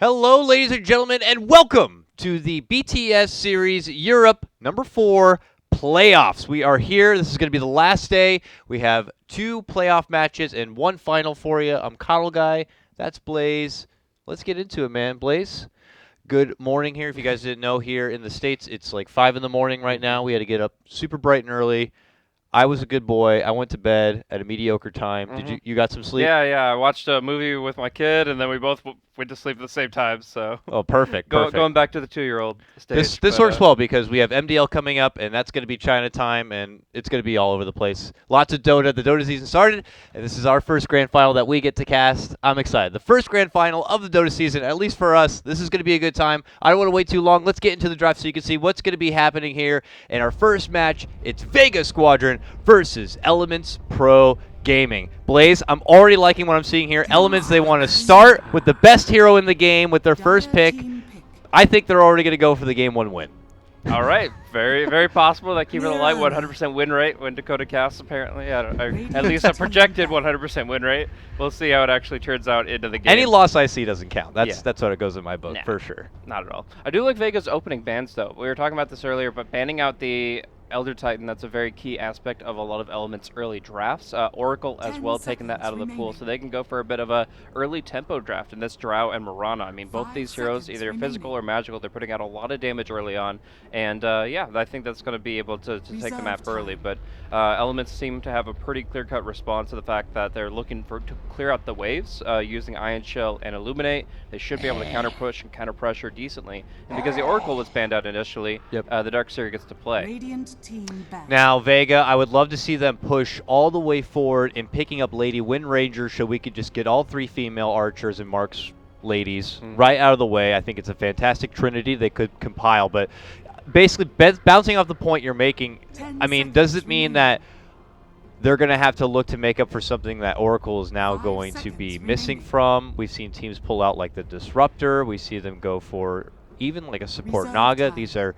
Hello, ladies and gentlemen, and welcome to the BTS Series Europe number 4 playoffs. We are here. This is going to be the last day. We have 2 playoff matches and 1 final for you. I'm KotLGuy. That's Blaze. Let's get into it, man. Blaze, good morning here. If you guys didn't know, here in the States, it's like 5 in the morning right now. We had to get up super bright and early. I was a good boy. I went to bed at a mediocre time. Did you got some sleep? Yeah. I watched a movie with my kid, and then we both went to sleep at the same time. So Oh, perfect, perfect. going back to the 2-year-old This stage. this But works well because we have MDL coming up, and that's going to be China time, and it's going to be all over the place. Lots of Dota. The Dota season started, and this is our first grand final that we get to cast. I'm excited. The first grand final of the Dota season, at least for us. This is going to be a good time. I don't want to wait too long. Let's get into the draft so you can see what's going to be happening here. In our first match, it's Vega Squadron versus Elements Pro Gaming. Blaze, I'm already liking what I'm seeing here. Elements, they want to start with the best hero in the game with their first pick. I think they're already going to go for the game 1 win. all right, very possible that keeping it light 100% win rate when Dakota casts. Apparently, at least a projected 100% win rate. We'll see how it actually turns out into the game. Any loss I see doesn't count. Yeah. That's what it goes in my book, Nah. for sure. Not at all. I do like Vega's opening bans, though. We were talking about this earlier, but banning out the Elder Titan, that's a very key aspect of a lot of Element's early drafts. Oracle as well, taking that out of the pool, so they can go for a bit of a early tempo draft in this Drow and Mirana. I mean, both these heroes, either physical or magical, they're putting out a lot of damage early on, and yeah, I think that's going to be able to take the map early, but Elements seem to have a pretty clear-cut response to the fact that they're looking to clear out the waves using Ion Shell and Illuminate. They should be able to counter push and counter pressure decently, and because the Oracle was banned out initially, Yep. the Darkseer gets to play. Now, Vega, I would love to see them push all the way forward in picking up Lady Wind Ranger so we could just get all 3 female archers and Mark's ladies right out of the way. I think it's a fantastic trinity they could compile, but basically bouncing off the point you're making, I mean, does it mean that they're going to have to look to make up for something that Oracle is now going to be missing from? We've seen teams pull out like the Disruptor. We see them go for even like a support Naga. These are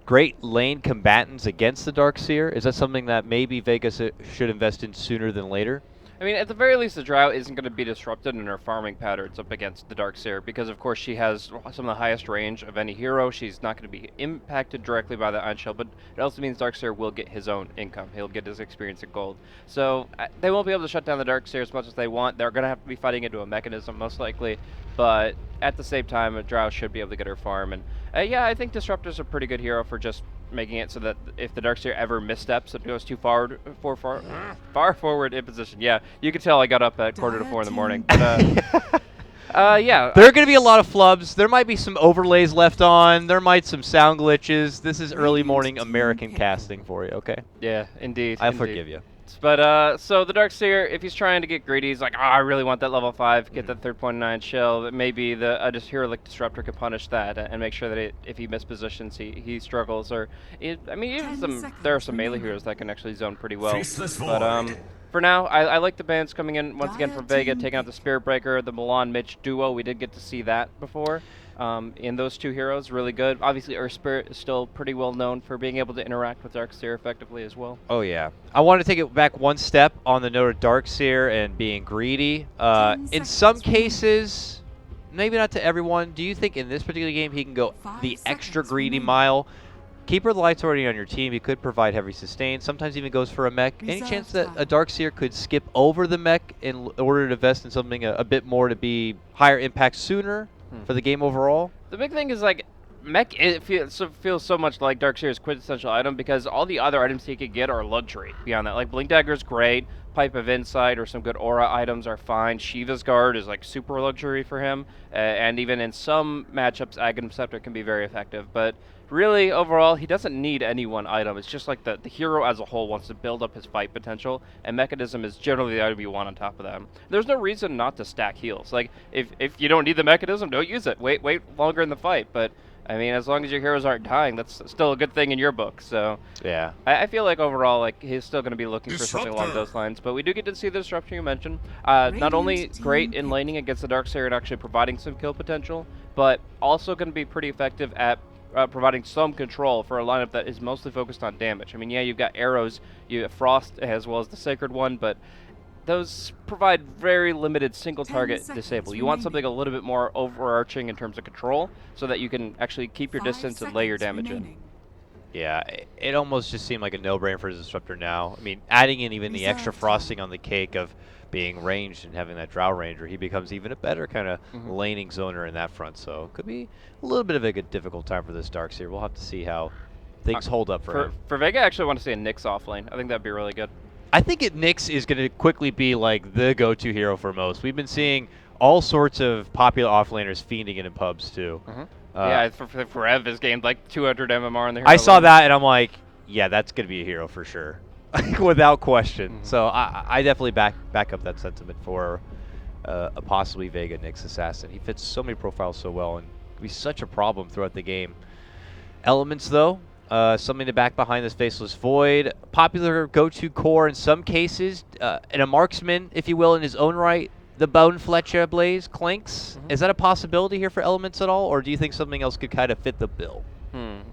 great lane combatants against the Darkseer. Is that something that maybe Vegas should invest in sooner than later? I mean, at the very least, the Drow isn't going to be disrupted in her farming patterns up against the Darkseer because, of course, she has some of the highest range of any hero. She's not going to be impacted directly by the Iron Shell, but it also means Darkseer will get his own income. He'll get his experience in gold. So they won't be able to shut down the Darkseer as much as they want. They're going to have to be fighting into a mechanism, most likely, but at the same time, a Drow should be able to get her farm. And yeah, I think Disruptor's a pretty good hero for just making it so that if the Darkseer ever missteps, it goes too far forward in position. Yeah, you can tell I got up at 3:45 in the morning. But, yeah. There are going to be a lot of flubs. There might be some overlays left on. There might some sound glitches. This is early morning American casting for you, okay? Yeah, indeed. I forgive you. But, so the Darkseer, if he's trying to get greedy, he's like, I really want that level 5, get that 3.9 shell. Maybe a hero like Disruptor could punish that and make sure that if he mispositions, he struggles. Or, I mean, even there are some melee heroes that can actually zone pretty well. But, for now, I like the bans coming in once again from Vega, taking out the Spirit Breaker, the Milan Mitch duo. We did get to see that before. In those 2 heroes, really good. Obviously, Earth Spirit is still pretty well known for being able to interact with Darkseer effectively as well. Oh, yeah. I want to take it back one step on the note of Darkseer and being greedy. In some cases, maybe not to everyone, do you think in this particular game he can go the extra greedy mile? Keeper of the Light's already on your team. He could provide heavy sustain. Sometimes even goes for a mech. Any chance that a Darkseer could skip over the mech in order to invest in something a bit more to be higher impact sooner for the game overall? The big thing is, like, mech feels so much like Darkseer's quintessential item because all the other items he could get are luxury beyond that. Like, Blink Dagger's great. Pipe of Insight or some good aura items are fine. Shiva's Guard is like super luxury for him. And even in some matchups, Aghanim Scepter can be very effective. But really, overall, he doesn't need any one item. It's just like the hero as a whole wants to build up his fight potential, and Mechanism is generally the item you want on top of that. There's no reason not to stack heals. Like, if you don't need the Mechanism, don't use it. Wait longer in the fight. But I mean, as long as your heroes aren't dying, that's still a good thing in your book. So yeah, I feel like overall, like he's still going to be looking for something along those lines. But we do get to see the Disruption you mentioned. Not only great in laning against the Darkseer and actually providing some kill potential, but also going to be pretty effective at providing some control for a lineup that is mostly focused on damage. I mean, yeah, you've got arrows, you have Frost as well as the Sacred One, but those provide very limited single 10 target seconds disable. You want something a remaining. little bit more overarching in terms of control so that you can actually keep your 5 distance and lay your seconds damage in. remaining. Yeah, it almost just seemed like a no-brainer for the Disruptor now. I mean, adding in even the extra Reserve frosting on the cake of being ranged and having that Drow Ranger, he becomes even a better kind of laning zoner in that front. So could be a little bit of a good, difficult time for this Darkseer. We'll have to see how things hold up for him. For Vega, I actually want to see a Nyx off lane. I think that'd be really good. I think Nyx is going to quickly be like the go-to hero for most. We've been seeing all sorts of popular offlaners fiending it in pubs too. Yeah, for Ev has gained like 200 MMR in the hero I saw lane. that and I'm like, yeah, that's going to be a hero for sure, without question. So I definitely back up that sentiment for a possibly Vega Nyx assassin. He fits so many profiles so well and could be such a problem throughout the game. Elements though. Something to back behind this Faceless Void. Popular go-to core in some cases, and a marksman, if you will, in his own right. The Bone Fletcher Blaze Clinks. Is that a possibility here for Elements at all, or do you think something else could kind of fit the bill?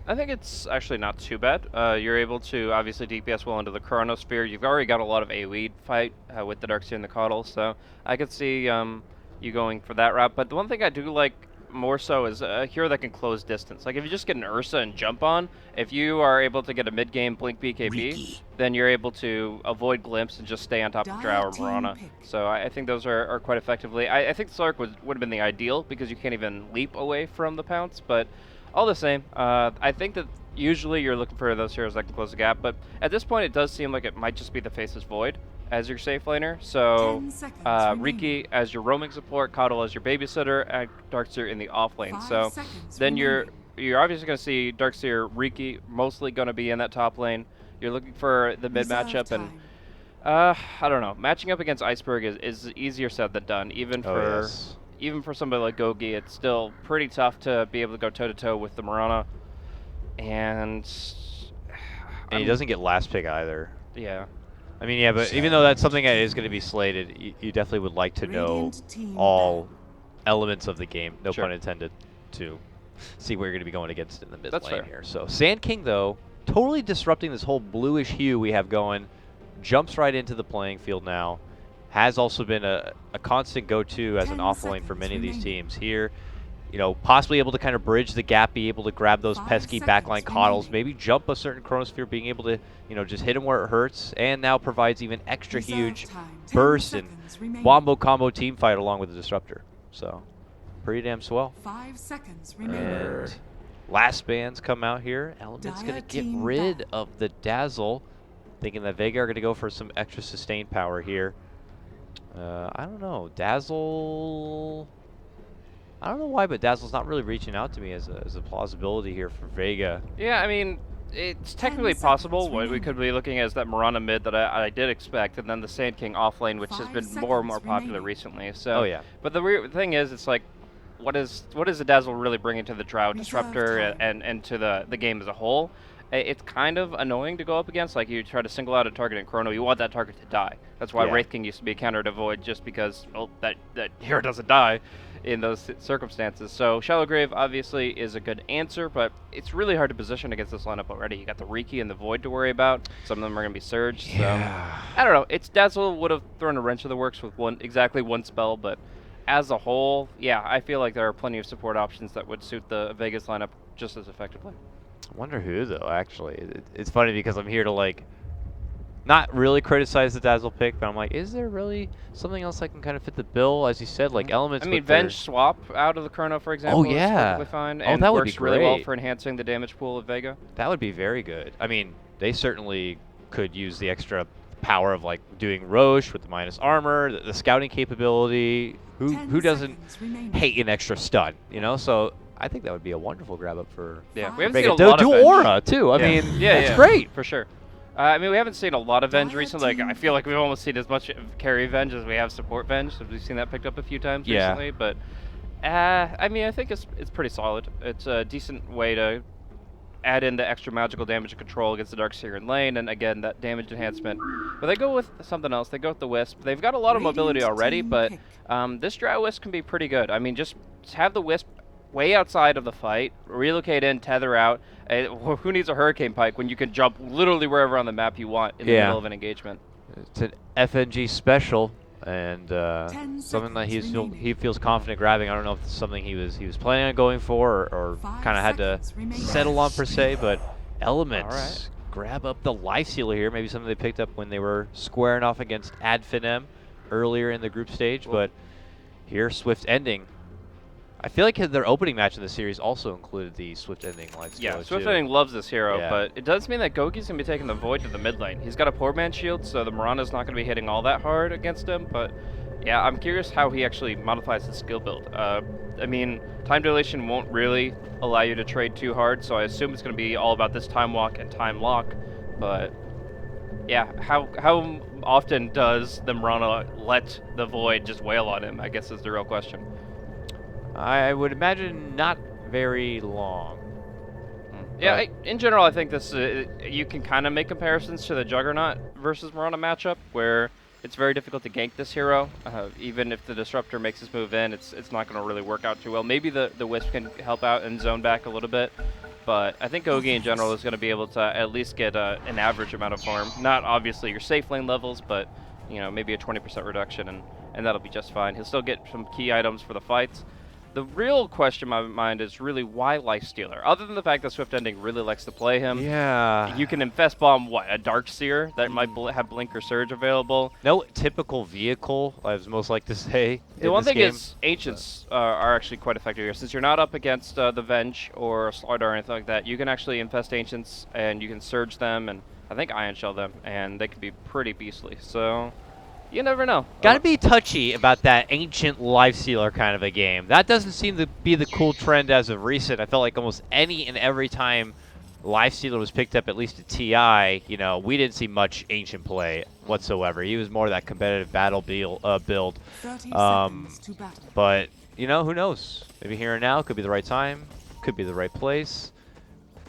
I think it's actually not too bad. You're able to obviously DPS well into the Chronosphere. You've already got a lot of AoE fight with the Darkseer and the KotL, so I could see you going for that route. But the one thing I do like more so is a hero that can close distance. Like if you just get an Ursa and jump on, if you are able to get a mid-game Blink BKB, then you're able to avoid Glimpse and just stay on top of Drow or Mirana. So I think those are quite effectively. I think Slark would have been the ideal because you can't even leap away from the pounce, but all the same, I think that usually you're looking for those heroes that can close the gap, but at this point it does seem like it might just be the Faceless Void as your safe laner. So 10 seconds Riki as your roaming support, KotL as your babysitter, and Darkseer in the off lane. 5 So seconds then remaining. you're obviously going to see Darkseer, Riki mostly going to be in that top lane. You're looking for the mid Reserve matchup, and time. I don't know. Matching up against Iceberg is easier said than done. Even for somebody like KotLGuy, it's still pretty tough to be able to go toe to toe with the Mirana. And he doesn't get last pick either. Yeah. I mean, yeah, but even though that's something that is going to be slated, you definitely would like to know Radiant team all elements of the game, no Sure. pun intended, to see what you're going to be going against in the mid That's lane fair. here. So Sand King, though, totally disrupting this whole bluish hue we have going, jumps right into the playing field now, has also been a constant go-to as an 10 off lane for seconds many of these remaining. teams here. You know, possibly able to kind of bridge the gap, be able to grab those 5 pesky seconds backline KotLs, remaining. maybe jump a certain Chronosphere, being able to, you know, just hit him where it hurts, and now provides even extra Reserve huge time. 10 burst and seconds remaining. wombo combo team fight along with the Disruptor. So, pretty damn swell. 5 seconds remaining. And last bands come out here. Element's going Dire to get team rid back. of the Dazzle, thinking that Vega are going to go for some extra sustained power here. I don't know. Dazzle... I don't know why, but Dazzle's not really reaching out to me as a plausibility here for Vega. Yeah, I mean, it's technically seconds possible. What we remaining. could be looking at is that Mirana mid that I did expect, and then the Sand King off lane, which has 5 been more and more seconds popular remaining. recently. So, Oh, yeah. But the weird thing is, it's like, what is the Dazzle really bringing to the Drow Reserve Disruptor time. and to the game as a whole? It's kind of annoying to go up against. Like, you try to single out a target in Chrono, you want that target to die. That's why Yeah. Wraith King used to be counter to Void, just because, well, that hero doesn't die in those circumstances. So Shallow Grave obviously is a good answer, but it's really hard to position against this lineup already. You got the Riki and the Void to worry about. Some of them are going to be Surge. Yeah. So I don't know. It's Dazzle would have thrown a wrench in the works with exactly one spell, but as a whole, yeah, I feel like there are plenty of support options that would suit the Vegas lineup just as effectively. I wonder who, though, actually. It's funny because I'm here to, like, not really criticize the Dazzle pick, but I'm like, is there really something else that can kind of fit the bill? As you said, like Elements. I mean, with their- Venge swap out of the Chrono, for example, is yeah. perfectly fine, Oh, and that would works be really well great. for enhancing the damage pool of Vega. That would be very good. I mean, they certainly could use the extra power of, like, doing Roche with the minus armor, the scouting capability. Who 10 doesn't seconds remaining. hate an extra stun, you know? So I think that would be a wonderful grab up for Yeah, we haven't Vega. seen a lot of Do Venge. Aura, too. I Yeah. mean, Yeah, that's yeah, great. for sure. I mean, we haven't seen a lot of Venge Dire recently. Like, team I feel like we've almost seen as much carry Venge as we have support Venge. So we've seen that picked up a few times Yeah. recently. But I mean, I think it's pretty solid. It's a decent way to add in the extra magical damage and control against the Darkseer in lane, and again, that damage enhancement. But they go with something else. They go with the Wisp. They've got a lot of mobility Radiant already, team but pick. this Drow Wisp can be pretty good. I mean, just have the Wisp way outside of the fight, relocate in, tether out. Who needs a Hurricane Pike when you can jump literally wherever on the map you want in the Yeah. middle of an engagement? It's an FNG special, and 10 something that seconds remaining. he feels confident grabbing. I don't know if it's something he was planning on going for, or 5 kind of had to seconds remaining. settle on per se. But Elements All right. grab up the life stealer here. Maybe something they picked up when they were squaring off against AdFinem earlier in the group stage. But here, Swift ending. I feel like their opening match in the series also included the Swift ending life stealer. Yeah, Swift too. Ending loves this hero, Yeah. but it does mean that Gogi's going to be taking the Void to the mid lane. He's got a poor man shield, so the Mirana's not going to be hitting all that hard against him, but yeah, I'm curious how he actually modifies his skill build. I mean, time dilation won't really allow you to trade too hard, so I assume it's going to be all about this time walk and time lock, but yeah, how often does the Mirana let the Void just wail on him, I guess is the real question. I would imagine not very long. Yeah, in general, I think this you can kind of make comparisons to the Juggernaut versus Mirana matchup, where it's very difficult to gank this hero. Even if the Disruptor makes his move in, it's not going to really work out too well. Maybe the Wisp can help out and zone back a little bit, but I think Gogi in general is going to be able to at least get an average amount of farm. Not obviously your safe lane levels, but maybe a 20% reduction, and that'll be just fine. He'll still get some key items for the fights. The real question in my mind is really why Lifestealer? Other than the fact that Swift Ending really likes to play him. Yeah. You can Infest Bomb, a Darkseer that might have Blink or Surge available. No typical vehicle, I was most like to say. The one thing is, Ancients are actually quite effective here. Since you're not up against the Venge or Slardar or anything like that, you can actually Infest Ancients and you can Surge them and I think Ion Shell them, and they can be pretty beastly. So you never know. Gotta be touchy about that ancient life stealer kind of a game. That doesn't seem to be the cool trend as of recent. I felt like almost any and every time life stealer was picked up, at least at TI, we didn't see much ancient play whatsoever. He was more of that competitive battle build. 30 seconds to battle. But who knows? Maybe here and now could be the right time, could be the right place.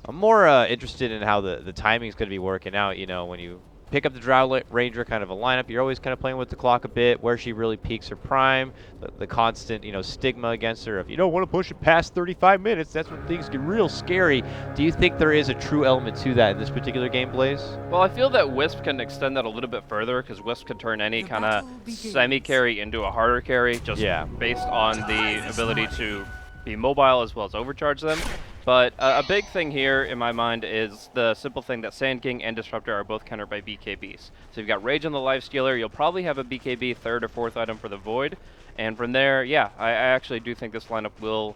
I'm more interested in how the timing is going to be working out. When you pick up the Drow Ranger kind of a lineup, you're always kind of playing with the clock a bit, where she really peaks her prime, the constant, stigma against her. If you don't want to push it past 35 minutes, that's when things get real scary. Do you think there is a true element to that in this particular game, Blaze? Well, I feel that Wisp can extend that a little bit further, because Wisp can turn any kind of semi-carry into a harder carry, just based on the ability to be mobile as well as overcharge them. But a big thing here in my mind is the simple thing that Sand King and Disruptor are both countered by BKBs. So you've got Rage on the Life Stealer, you'll probably have a BKB third or fourth item for the Void, and from there, yeah, I actually do think this lineup will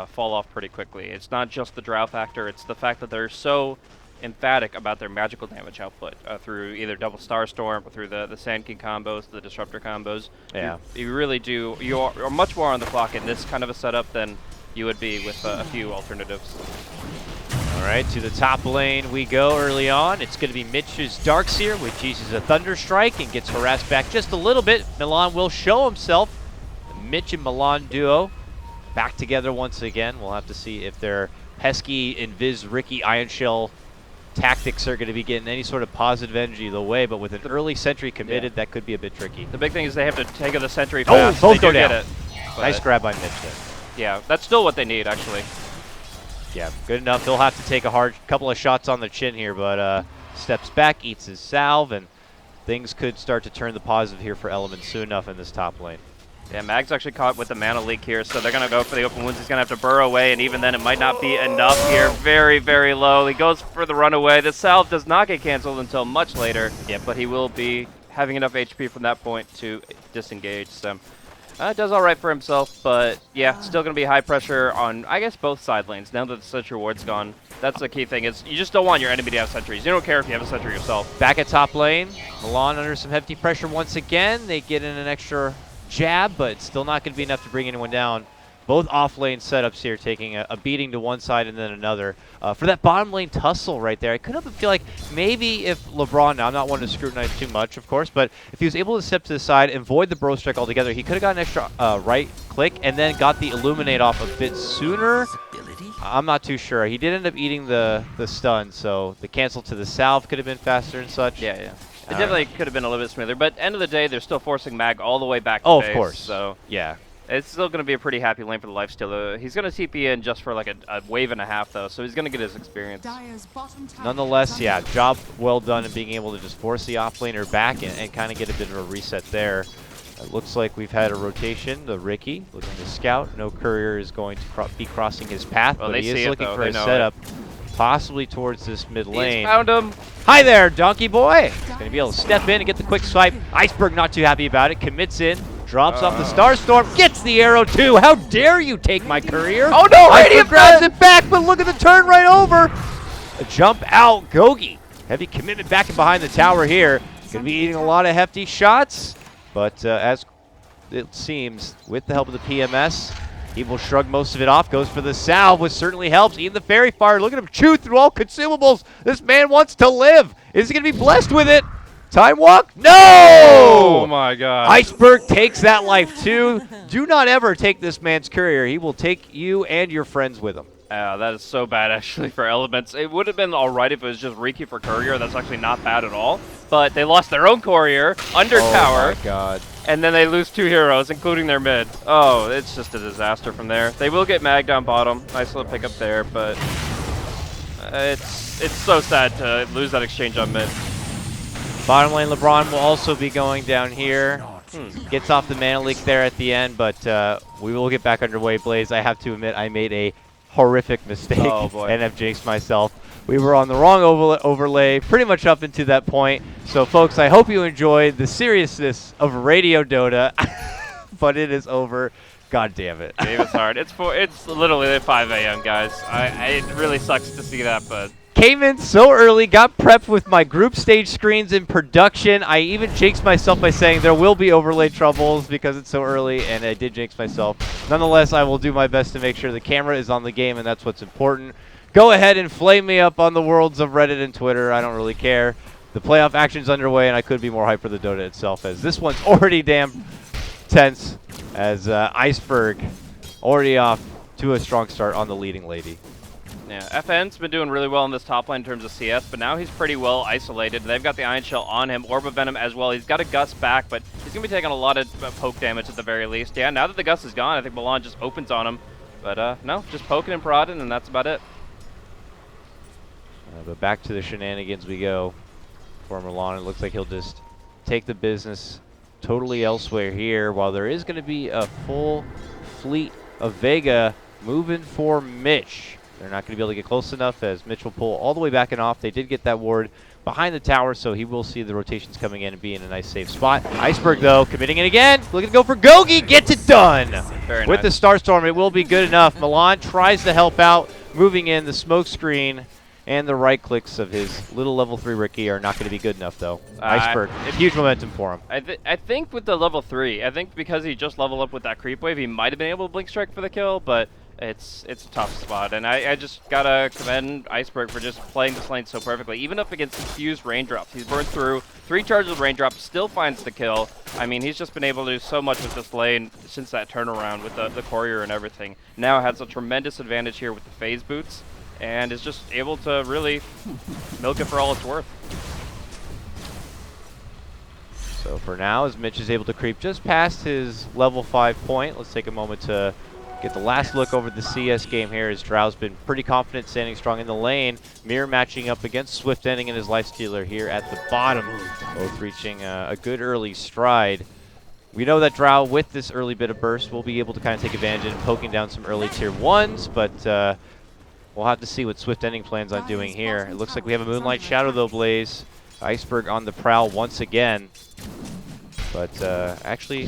fall off pretty quickly. It's not just the Drow factor, it's the fact that they're so emphatic about their magical damage output through either double Starstorm or through the Sand King combos, the Disruptor combos. Yeah. You really do, you are much more on the clock in this kind of a setup than you would be with a few alternatives. All right, to the top lane we go early on. It's going to be Mitch's Darkseer, which uses a Thunder Strike and gets harassed back just a little bit. Milan will show himself. The Mitch and Milan duo back together once again. We'll have to see if their pesky Invis Ricky Iron Shell tactics are going to be getting any sort of positive energy the way, but with an early sentry committed, that could be a bit tricky. The big thing is they have to take the sentry fast. Both they go do down. Get it, Nice grab by Mitch there. Yeah, that's still what they need, actually. Yeah, good enough. He'll have to take a hard couple of shots on the chin here, but steps back, eats his salve, and things could start to turn the positive here for Element soon enough in this top lane. Yeah, Mag's actually caught with the mana leak here, so they're going to go for the open wounds. He's going to have to burrow away, and even then it might not be enough here. Very, very low. He goes for the runaway. The salve does not get canceled until much later, but he will be having enough HP from that point to disengage. So does all right for himself, but yeah, still going to be high pressure on, I guess, both side lanes. Now that the sentry ward's gone, that's the key thing, is you just don't want your enemy to have sentries. You don't care if you have a sentry yourself. Back at top lane, Milan under some hefty pressure once again. They get in an extra jab, but it's still not going to be enough to bring anyone down. Both off-lane setups here taking a beating to one side and then another. For that bottom lane tussle right there, I couldn't help but feel like maybe if LeBron, now I'm not one to scrutinize too much, of course, but if he was able to step to the side and void the bro strike altogether, he could have got an extra right click and then got the illuminate off a bit sooner. I'm not too sure. He did end up eating the stun, so the cancel to the salve could have been faster and such. Yeah. It definitely could have been a little bit smoother, but end of the day, they're still forcing Mag all the way back to of base, course. So yeah. It's still going to be a pretty happy lane for the lifestealer. He's going to TP in just for like a wave and a half, though, so he's going to get his experience. Dire's bottom tower Nonetheless, is yeah, under job well done in being able to just force the offlaner back and kind of get a bit of a reset there. It looks like we've had a rotation. The Ricky looking to scout. No courier is going to be crossing his path, Well, but they he see is it, looking though. for They a know setup, possibly towards this mid lane. He's found him. Hi there, donkey boy. Going to be able to step in and get the quick swipe. Iceberg not too happy about it. Commits in, drops off the Star Storm, gets the arrow too. How dare you take my courier? Oh no, Iceberg Radiant grabs Fist! it back, but look at the turn right over. A jump out, KotLGuy. Heavy commitment back and behind the tower here. Going to be eating a lot of hefty shots, but as it seems, with the help of the PMS, he will shrug most of it off, goes for the salve, which certainly helps. Even the fairy fire, look at him chew through all consumables. This man wants to live. Is he going to be blessed with it? Time walk? No! Oh my god. Iceberg takes that life too. Do not ever take this man's courier. He will take you and your friends with him. That is so bad, actually, for Elements. It would have been alright if it was just Riki for Courier. That's actually not bad at all. But they lost their own Courier, under tower, Oh my god. and then they lose 2 heroes, including their mid. Oh, it's just a disaster from there. They will get Mag down bottom. Nice little pickup there, but it's so sad to lose that exchange on mid. Bottom lane LeBron will also be going down here. Gets off the mana leak there at the end, but we will get back underway. Blaze, I have to admit, I made a horrific mistake and have jinxed myself. We were on the wrong overlay pretty much up into that point. So, folks, I hope you enjoyed the seriousness of Radio Dota, but it is over. God damn it. Game is hard. It's literally 5 a.m., guys. It really sucks to see that, but Came in so early, got prepped with my group stage screens in production. I even jinxed myself by saying there will be overlay troubles because it's so early, and I did jinx myself. Nonetheless, I will do my best to make sure the camera is on the game, and that's what's important. Go ahead and flame me up on the worlds of Reddit and Twitter. I don't really care. The playoff action's underway, and I could be more hyped for the Dota itself, as this one's already damn tense, as Iceberg already off to a strong start on the leading lady. yeah, FN's been doing really well in this top lane in terms of CS, but now he's pretty well isolated. They've got the Iron Shell on him, Orb of Venom as well. He's got a Gust back, but he's going to be taking a lot of poke damage at the very least. Yeah, now that the Gust is gone, I think Milan just opens on him. But no, just poking and prodding, and that's about it. But back to the shenanigans we go for Milan. It looks like he'll just take the business totally elsewhere here, while there is going to be a full fleet of Vega moving for Mitch. They're not going to be able to get close enough, as Mitch will pull all the way back and off. They did get that ward behind the tower, so he will see the rotations coming in and be in a nice safe spot. Iceberg, though, committing it again. Looking to go for KotLGuy. Gets it done. Very With nice. the Starstorm, it will be good enough. Milan tries to help out, moving in. The smoke screen and the right clicks of his little level 3 Ricky are not going to be good enough, though. Iceberg, huge momentum for him. I think with the level 3, I think because he just leveled up with that creep wave, he might have been able to blink strike for the kill, but it's a tough spot. And I just gotta commend Iceberg for just playing this lane so perfectly. Even up against infused raindrops, he's burned through 3 charges of raindrops, still finds the kill. I mean, he's just been able to do so much with this lane since that turnaround with the courier and everything. Now has a tremendous advantage here with the phase boots, and is just able to really milk it for all it's worth. So for now, as Mitch is able to creep just past his level 5 point, let's take a moment to get the last look over the CS game here, as Drow's been pretty confident standing strong in the lane. Mirror matching up against Swift Ending and his Lifestealer here at the bottom, both reaching a good early stride. We know that Drow, with this early bit of burst, will be able to kind of take advantage and poking down some early tier 1s, but we'll have to see what Swift Ending plans on doing here. It looks like we have a Moonlight Shadow, though, Blaze. Iceberg on the prowl once again. But actually,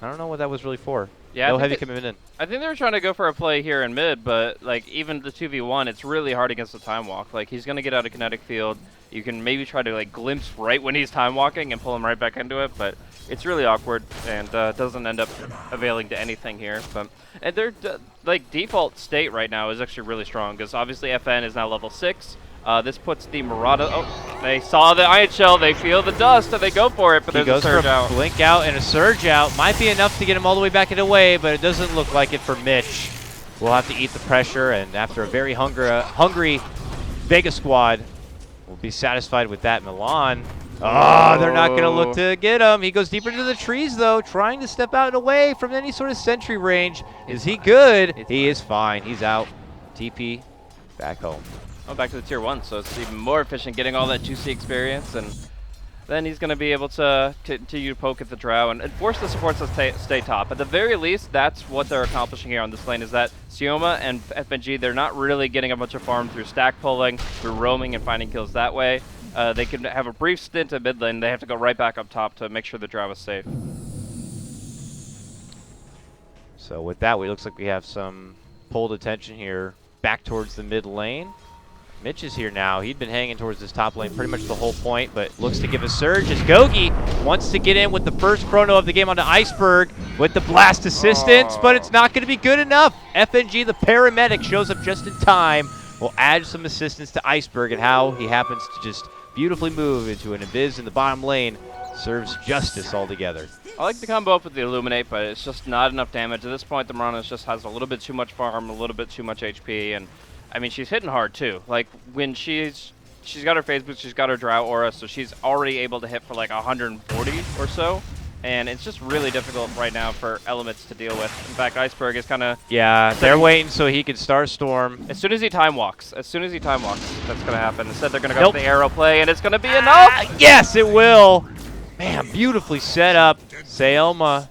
I don't know what that was really for. Yeah, no heavy commitment in. I think they were trying to go for a play here in mid, but like even the 2v1, it's really hard against the time walk. Like he's gonna get out of kinetic field. You can maybe try to like glimpse right when he's time walking and pull him right back into it, but it's really awkward and doesn't end up availing to anything here. But and their like default state right now is actually really strong, because obviously FN is now level 6. This puts the Murata. Oh, they saw the Iron Shell. They feel the dust, and they go for it. But He there's goes a surge for a out. blink out and a surge out. Might be enough to get him all the way back in the way, but it doesn't look like it for Mitch. We'll have to eat the pressure, and after a very hungry Vega squad, we'll be satisfied with that. Milan Oh, they're not going to look to get him. He goes deeper into the trees, though, trying to step out and away from any sort of sentry range. Is he good? He is fine. He's out. TP back home. Oh, back to the tier 1, so it's even more efficient getting all that juicy experience, and then he's going to be able to continue to poke at the Drow and force the supports to stay top. At the very least, that's what they're accomplishing here on this lane, is that Sioma and FNG, they're not really getting a bunch of farm through stack pulling, through roaming and finding kills that way. They can have a brief stint at mid lane. They have to go right back up top to make sure the Drow is safe. So with that, it looks like we have some pulled attention here back towards the mid lane. Mitch is here now. He'd been hanging towards this top lane pretty much the whole point, but looks to give a surge as KotLGuy wants to get in with the first chrono of the game onto Iceberg with the blast assistance, but it's not going to be good enough. FNG, the paramedic, shows up just in time. Will add some assistance to Iceberg, and how he happens to just beautifully move into an Abyss in the bottom lane serves justice altogether. I like the combo up with the Illuminate, but it's just not enough damage. At this point, the Mirana just has a little bit too much farm, a little bit too much HP, and I mean, she's hitting hard too. Like when she's got her phase boost, she's got her Drow aura, so she's already able to hit for like 140 or so. And it's just really difficult right now for elements to deal with. In fact, Iceberg is kind of... Yeah, they're waiting so he can Star Storm. As soon as he time walks, that's going to happen. Instead, they're going to go for the arrow play, and it's going to be enough! Yes, it will! Man, beautifully set up. Sayoma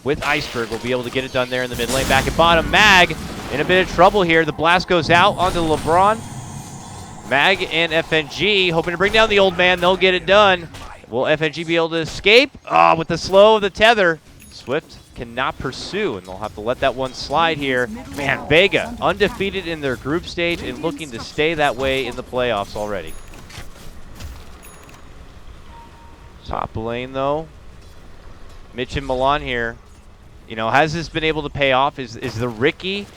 with Iceberg will be able to get it done there in the mid lane. Back at bottom, Mag in a bit of trouble here. The blast goes out onto LeBron. Mag and FNG hoping to bring down the old man. They'll get it done. Will FNG be able to escape? Oh, with the slow of the tether. Swift cannot pursue, and they'll have to let that one slide here. Man, Vega undefeated in their group stage and looking to stay that way in the playoffs already. Top lane, though. Mitch and Milan here. You know, has this been able to pay off? Is the Ricky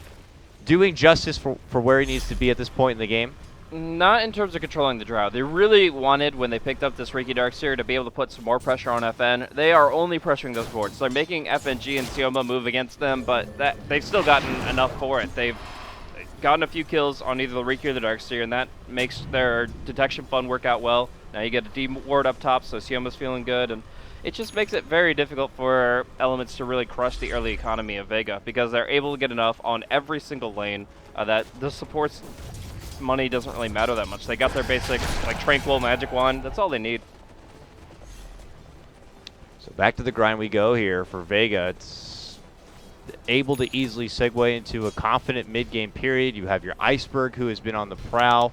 doing justice for where he needs to be at this point in the game? Not in terms of controlling the Drow. They really wanted, when they picked up this Ricky Darkseer, to be able to put some more pressure on FN. They are only pressuring those boards. They're making FNG and Sioma move against them, but they've still gotten enough for it. They've gotten a few kills on either the Ricky or the Darkseer, and that makes their detection fun work out well. Now you get a D ward up top, so Sioma's feeling good, and it just makes it very difficult for elements to really crush the early economy of Vega, because they're able to get enough on every single lane that the supports money doesn't really matter that much. They got their basic like Tranquil Magic Wand. That's all they need. So back to the grind we go here for Vega. It's able to easily segue into a confident mid-game period. You have your Iceberg, who has been on the prowl.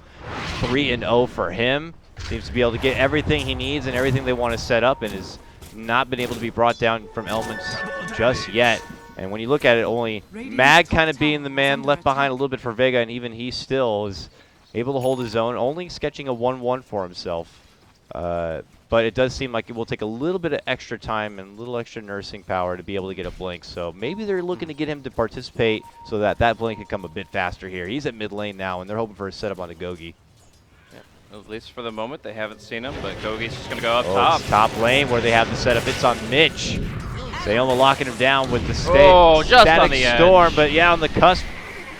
3-0 for him. Seems to be able to get everything he needs and everything they want to set up, and has not been able to be brought down from elements just yet. And when you look at it, only Mag kind of being the man left behind a little bit for Vega, and even he still is able to hold his own, only sketching a 1-1 for himself. But it does seem like it will take a little bit of extra time and a little extra nursing power to be able to get a blink. So maybe they're looking to get him to participate so that that blink can come a bit faster here. He's at mid lane now, and they're hoping for a setup onto KotLGuy. Yeah, at least for the moment, they haven't seen him, but KotLGuy's just going to go up top. Top lane where they have the setup. It's on Mitch. Sayoma locking him down with the static storm, but yeah, on the cusp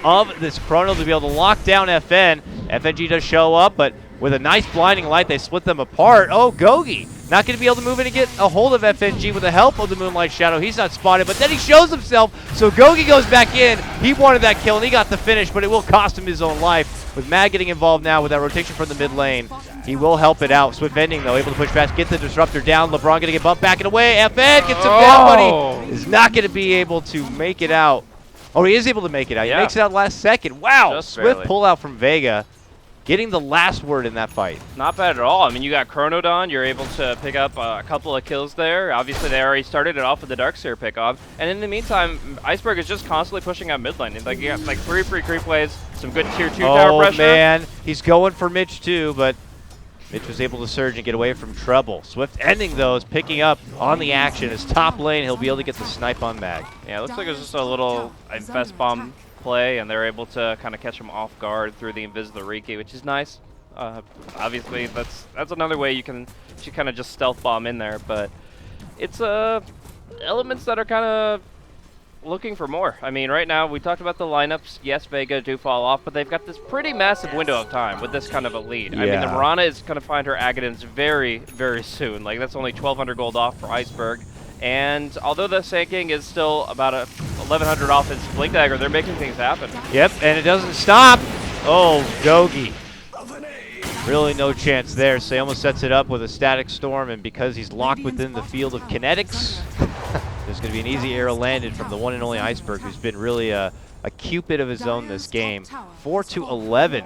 of this chrono to be able to lock down FN. FNG does show up, but with a nice blinding light, they split them apart. Oh, KotLGuy not going to be able to move in and get a hold of FNG with the help of the Moonlight Shadow. He's not spotted, but then he shows himself, so KotLGuy goes back in. He wanted that kill, and he got the finish, but it will cost him his own life. With Mag getting involved now with that rotation from the mid lane, he will help it out. Swift ending, though, able to push fast, get the Disruptor down. LeBron going to get bumped back and away. FN gets him down, but he is not going to be able to make it out. Oh, he is able to make it out. He makes it out last second. Wow, just Swift barely. pull out from Vega. Getting the last word in that fight. Not bad at all. I mean, you got Chronodon. You're able to pick up a couple of kills there. Obviously, they already started it off with the Darkseer pickoff. And in the meantime, Iceberg is just constantly pushing out mid lane. Like, you got like 3 free creep waves, some good tier 2 tower pressure. Oh, man. He's going for Mitch, too, but Mitch was able to surge and get away from trouble. Swift ending, though, is picking up on the action. His top lane, he'll be able to get the snipe on Mag. Yeah, it looks like it was just a little Infest Bomb play, and they're able to kind of catch him off guard through the Invis of the Riki, which is nice. Obviously, that's another way you can kind of just stealth bomb in there, but it's elements that are kind of looking for more. I mean, right now, we talked about the lineups. Yes, Vega do fall off, but they've got this pretty massive window of time with this kind of a lead. I mean, the Yeah. Mirana is going to find her Agadins very, very soon. Like, that's only 1,200 gold off for Iceberg. And although the Sand King is still about 1,100 off his Blink Dagger, they're making things happen. Yep, and it doesn't stop. Oh, KotLGuy. Really no chance there. So he almost sets it up with a Static Storm, and because he's locked within the field of kinetics, there's going to be an easy arrow landed from the one and only Iceberg, who's been really a cupid of his own this game. 4-11.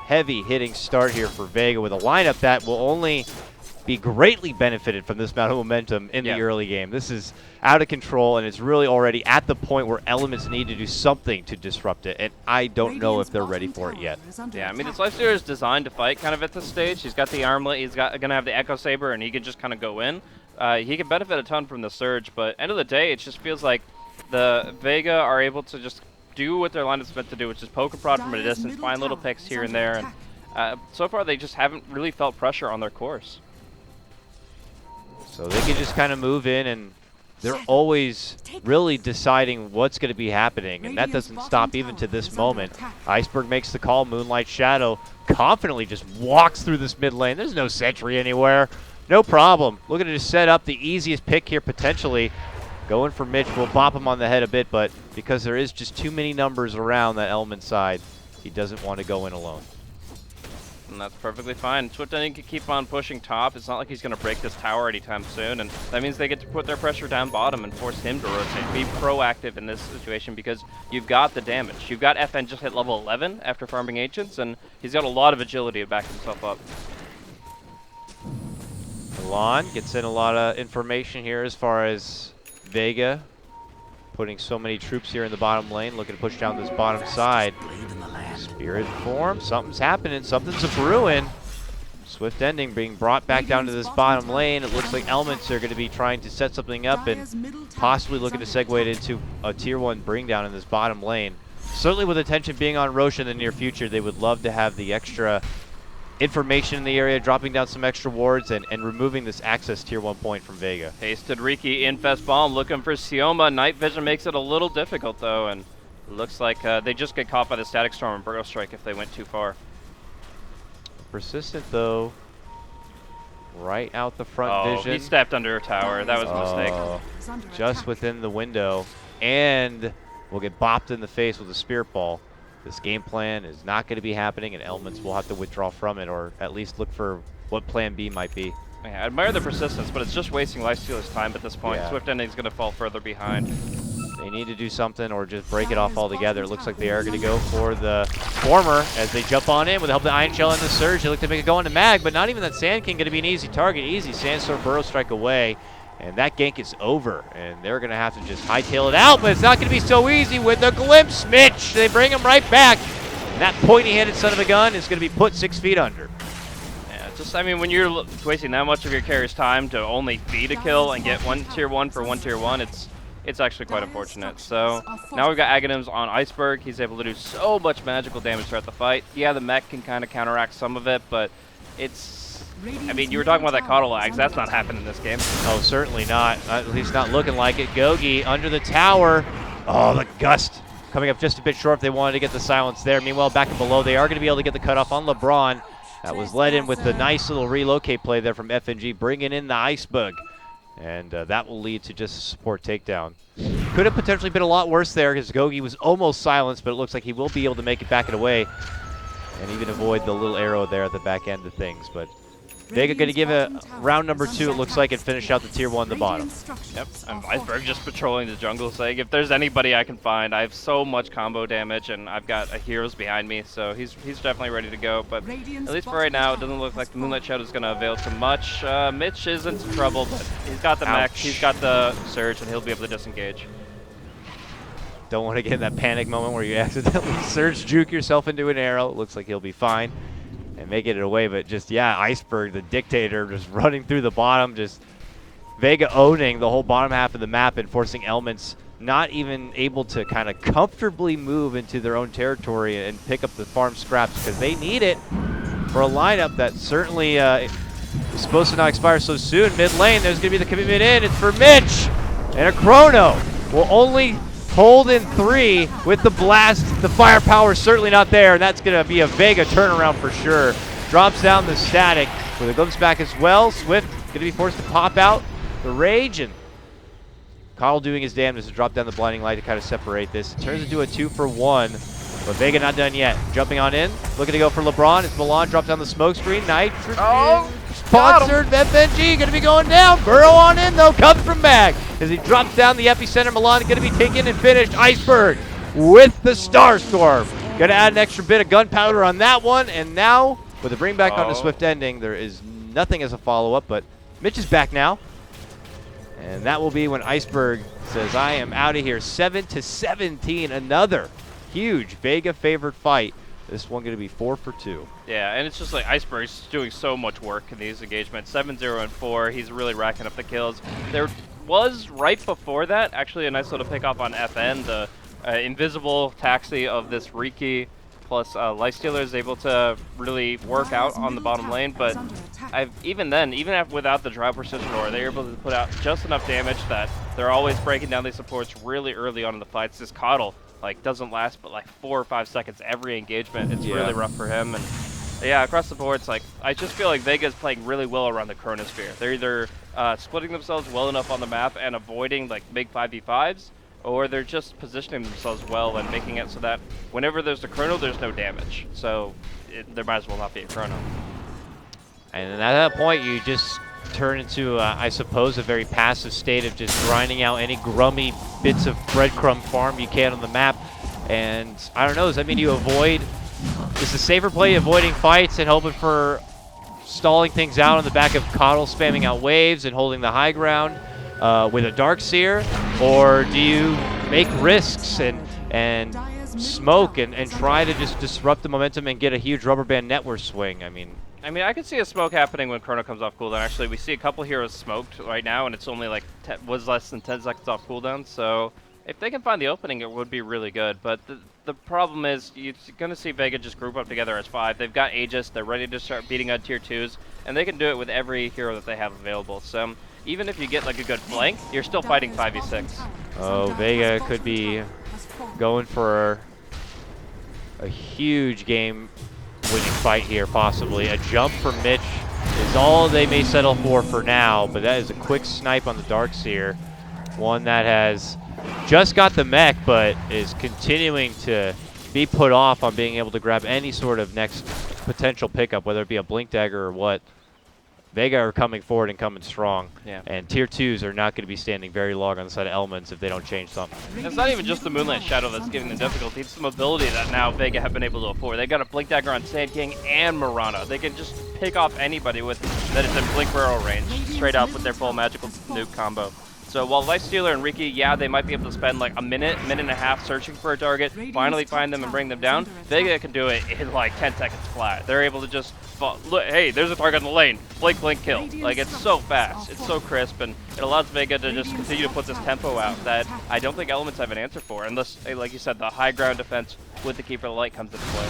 Heavy hitting start here for Vega with a lineup that will only be greatly benefited from this amount of momentum in the early game. This is out of control, and it's really already at the point where Elements need to do something to disrupt it, and I don't know if they're ready for it yet. Yeah, I mean, this Lifestealer is designed to fight kind of at this stage. He's got the armlet, he's going to have the Echo Saber, and he can just kind of go in. He can benefit a ton from the Surge, but end of the day, it just feels like the Vega are able to just do what their lineup's meant to do, which is poke and prod from a distance, find little picks here and there, and so far they just haven't really felt pressure on their course. So they can just kind of move in, and they're always really deciding what's going to be happening, and that doesn't stop even to this moment. Iceberg makes the call. Moonlight Shadow confidently just walks through this mid lane. There's no sentry anywhere. No problem. Looking to just set up the easiest pick here potentially. Going for Mitch. We'll bop him on the head a bit, but because there is just too many numbers around that Element side, he doesn't want to go in alone. And that's perfectly fine. Swift Ending can keep on pushing top. It's not like he's going to break this tower anytime soon, and that means they get to put their pressure down bottom and force him to rotate. Be proactive in this situation because you've got the damage. You've got FN just hit level 11 after farming Ancients, and he's got a lot of agility to back himself up. Milan gets in a lot of information here as far as Vega putting so many troops here in the bottom lane, looking to push down this bottom side. Spirit form, something's happening, something's a brewing. Swift Ending being brought back down to this bottom lane. It looks like Elements are going to be trying to set something up and possibly looking to segue it into a tier 1 bring down in this bottom lane. Certainly with attention being on Roche in the near future, they would love to have the extra information in the area, dropping down some extra wards and removing this access tier 1 point from Vega. Hasted Riki, Infest Bomb, looking for Sioma. Night Vision makes it a little difficult though, and it looks like they just get caught by the Static Storm and Burrow Strike if they went too far. Persistent though, right out the front vision. He stepped under a tower. That was a mistake. Just within the window, and will get bopped in the face with a Spirit Ball. This game plan is not going to be happening, and Elements will have to withdraw from it, or at least look for what plan B might be. Yeah, I admire the persistence, but it's just wasting Lifestealer's time at this point. Yeah. Swift Ending's going to fall further behind. They need to do something or just break it off altogether. It looks like they are going to go for the former as they jump on in with the help of the Iron Shell and the Surge. They look to make it go into Mag, but not even that Sand King going to be an easy target. Easy Sandstorm Burrow Strike away, and that gank is over. And they're going to have to just hightail it out, but it's not going to be so easy with the Glimpse Mitch. They bring him right back. And that pointy-handed son of a gun is going to be put 6 feet under. Yeah, just, I mean, when you're wasting that much of your carrier's time to only feed a kill and get one tier 1 for one tier 1, it's actually quite unfortunate. So now we've got Aghanims on Iceberg. He's able to do so much magical damage throughout the fight. Yeah, the mech can kind of counteract some of it, but it's... I mean, you were talking about that KotLGuy. That's not happening in this game. Oh, certainly not. At least not looking like it. KotLGuy under the tower. Oh, the gust. Coming up just a bit short if they wanted to get the silence there. Meanwhile, back and below, they are going to be able to get the cutoff on LeBron. That was led in with the nice little relocate play there from FNG, bringing in the Iceberg. And that will lead to just a support takedown. Could have potentially been a lot worse there because KotLGuy was almost silenced, but it looks like he will be able to make it back and away and even avoid the little arrow there at the back end of things. But Vega going to give a round number 2, it looks like, and finish out the tier 1 the bottom. Yep, and Iceberg just patrolling the jungle, saying, if there's anybody I can find, I have so much combo damage, and I've got a heroes behind me, so he's definitely ready to go. But at least for right now, it doesn't look like the Moonlight Shadow is going to avail too much. Mitch is in some trouble, but he's got the mech, he's got the Surge, and he'll be able to disengage. Don't want to get in that panic moment where you accidentally Surge juke yourself into an arrow. It looks like he'll be fine and making it away, but just, yeah, Iceberg, the dictator, just running through the bottom, just Vega owning the whole bottom half of the map and forcing Elements not even able to kind of comfortably move into their own territory and pick up the farm scraps because they need it for a lineup that certainly is supposed to not expire so soon. Mid lane, there's going to be the commitment in. It's for Mitch and a chrono. will only hold in 3 with the blast. The firepower is certainly not there, and that's going to be a Vega turnaround for sure. Drops down the static with a glimpse back as well. Swift going to be forced to pop out the rage, and KotL doing his damnedest to drop down the blinding light to kind of separate this. It turns into a 2-for-1, but Vega not done yet. Jumping on in, looking to go for LeBron as Milan drops down the smoke screen. Nitrogen sponsored FNG going to be going down. Burrow on in though, comes from back as he drops down the epicenter. Milan going to be taken and finished. Iceberg with the Starstorm. Going to add an extra bit of gunpowder on that one, and now with the bring back on the Swift ending, there is nothing as a follow-up, but Mitch is back now. And that will be when Iceberg says, I am out of here. 7-17, another huge Vega favored fight. This one going to be 4-for-2. Yeah, and it's just like Iceberg's doing so much work in these engagements. 7-0-4, he's really racking up the kills. There was, right before that, actually a nice little pick off on FN, the invisible taxi of this Riki plus Lifestealer is able to really work out on the bottom lane, but even without the drought precision ore, they're able to put out just enough damage that they're always breaking down these supports really early on in the fights. This KotL doesn't last but like 4 or 5 seconds every engagement. It's really rough for him, and yeah, across the board, it's like I just feel like Vega's playing really well around the Chronosphere. They're either splitting themselves well enough on the map and avoiding like big 5v5s, or they're just positioning themselves well and making it so that whenever there's a chrono, there's no damage. So there might as well not be a chrono. And at that point, you just turn into, I suppose, a very passive state of just grinding out any grummy bits of breadcrumb farm you can on the map. And I don't know, does that mean you avoid, is the safer play avoiding fights and hoping for stalling things out on the back of KotL spamming out waves and holding the high ground with a Darkseer? Or do you make risks and smoke and try to just disrupt the momentum and get a huge rubber band network swing? I mean, I could see a smoke happening when Chrono comes off cooldown. Actually, we see a couple heroes smoked right now, and it's only like was less than 10 seconds off cooldown. So if they can find the opening, it would be really good. But the problem is you're going to see Vega just group up together as 5. They've got Aegis. They're ready to start beating on tier 2s, and they can do it with every hero that they have available. So even if you get like a good flank, you're still fighting 5v6. Oh, Vega could be going for a huge game-winning fight here, possibly. A jump from Mitch is all they may settle for now, but that is a quick snipe on the Darkseer. One that has just got the mech, but is continuing to be put off on being able to grab any sort of next potential pickup, whether it be a Blink Dagger or what. Vega are coming forward and coming strong, and tier 2s are not going to be standing very long on the side of Elements if they don't change something. It's not even just the Moonlight Shadow that's giving them difficulty, it's the mobility that now Vega have been able to afford. They got a Blink Dagger on Sand King and Mirana. They can just pick off anybody with that is in Blink Barrel range, straight up with their full magical nuke combo. So while Lifestealer and Riki, they might be able to spend like a minute and a half searching for a target, finally find them and bring them down, Vega can do it in like 10 seconds flat. They're able to just, look, hey, there's a target in the lane, blink, blink, kill. Like, it's so fast, it's so crisp, and it allows Vega to just continue to put this tempo out that I don't think Elements have an answer for, unless, like you said, the high ground defense with the Keeper of the Light comes into play.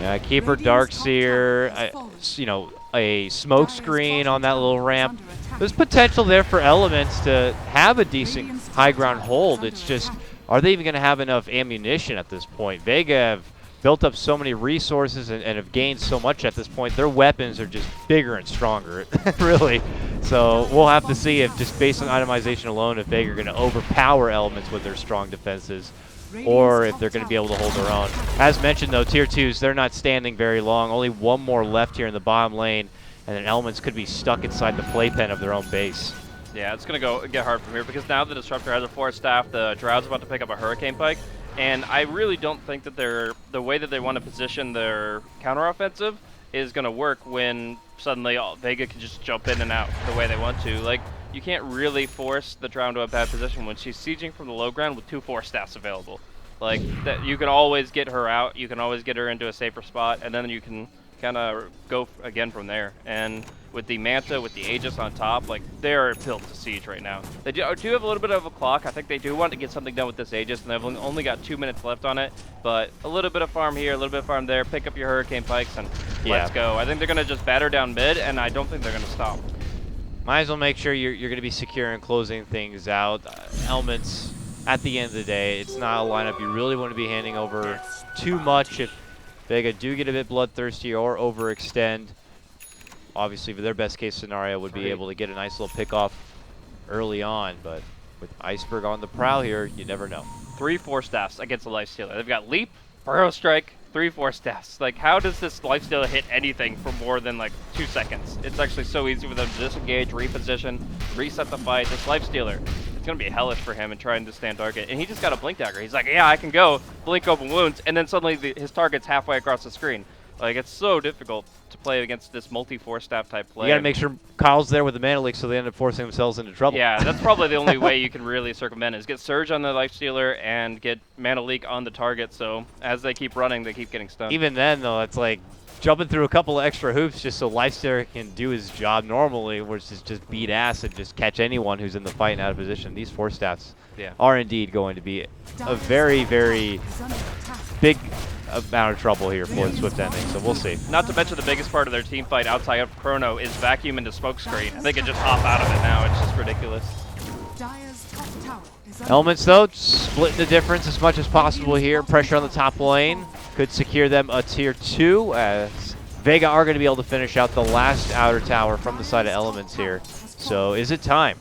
Yeah, Keeper, Darkseer, you know, a smoke screen on that little ramp. There's potential there for Elements to have a decent high ground hold. It's just, are they even going to have enough ammunition at this point? Vega have built up so many resources and have gained so much at this point. Their weapons are just bigger and stronger, really. So we'll have to see if, just based on itemization alone, if Vega are going to overpower Elements with their strong defenses, or if they're going to be able to hold their own. As mentioned, though, tier 2s, they're not standing very long. Only one more left here in the bottom lane, and then Elements could be stuck inside the playpen of their own base. Yeah, it's going to get hard from here, because now the Disruptor has a Forest Staff, the Drown's about to pick up a Hurricane Pike, and I really don't think that the way that they want to position their counteroffensive is going to work when suddenly Vega can just jump in and out the way they want to. Like, you can't really force the Drown to a bad position when she's sieging from the low ground with 2 Force Staffs available. Like, that, you can always get her out, you can always get her into a safer spot, and then you can kind of go again from there. And with the Manta, with the Aegis on top, like, they're built to siege right now. They do have a little bit of a clock. I think they do want to get something done with this Aegis, and they've only got 2 minutes left on it. But a little bit of farm here, a little bit of farm there, pick up your Hurricane Pikes, and let's go. I think they're going to just batter down mid, and I don't think they're going to stop. Might as well make sure you're going to be secure and closing things out. Elements at the end of the day, it's not a lineup you really want to be handing over too much. If Vega do get a bit bloodthirsty or overextend, obviously their best case scenario would be able to get a nice little pick off early on, but with Iceberg on the prowl here, you never know. 3 Force Staffs against a Lifestealer. They've got Leap, Burrow Strike, 3 Force Staffs. Like, how does this Lifestealer hit anything for more than like 2 seconds? It's actually so easy for them to disengage, reposition, reset the fight. This Lifestealer, it's going to be hellish for him in trying to stand target. And he just got a Blink Dagger. He's like, yeah, I can go, blink open wounds, and then suddenly his target's halfway across the screen. Like, it's so difficult to play against this multi-force staff type play. You got to make sure Kyle's there with the mana leak so they end up forcing themselves into trouble. Yeah, that's probably the only way you can really circumvent it, is get Surge on the Lifestealer and get mana leak on the target, so as they keep running, they keep getting stunned. Even then, though, it's like jumping through a couple of extra hoops just so Lifestealer can do his job normally, which is just beat ass and just catch anyone who's in the fight and out of position. These Force Staffs are indeed going to be a very, very big amount of trouble here for the Swift Ending, so we'll see. Not to mention the biggest part of their team fight outside of Chrono is vacuum into smoke screen. They can just hop out of it now. It's just ridiculous. Elements, though, splitting the difference as much as possible here. Pressure on the top lane could secure them a tier 2, as Vega are going to be able to finish out the last outer tower from the side of Elements here. So is it time?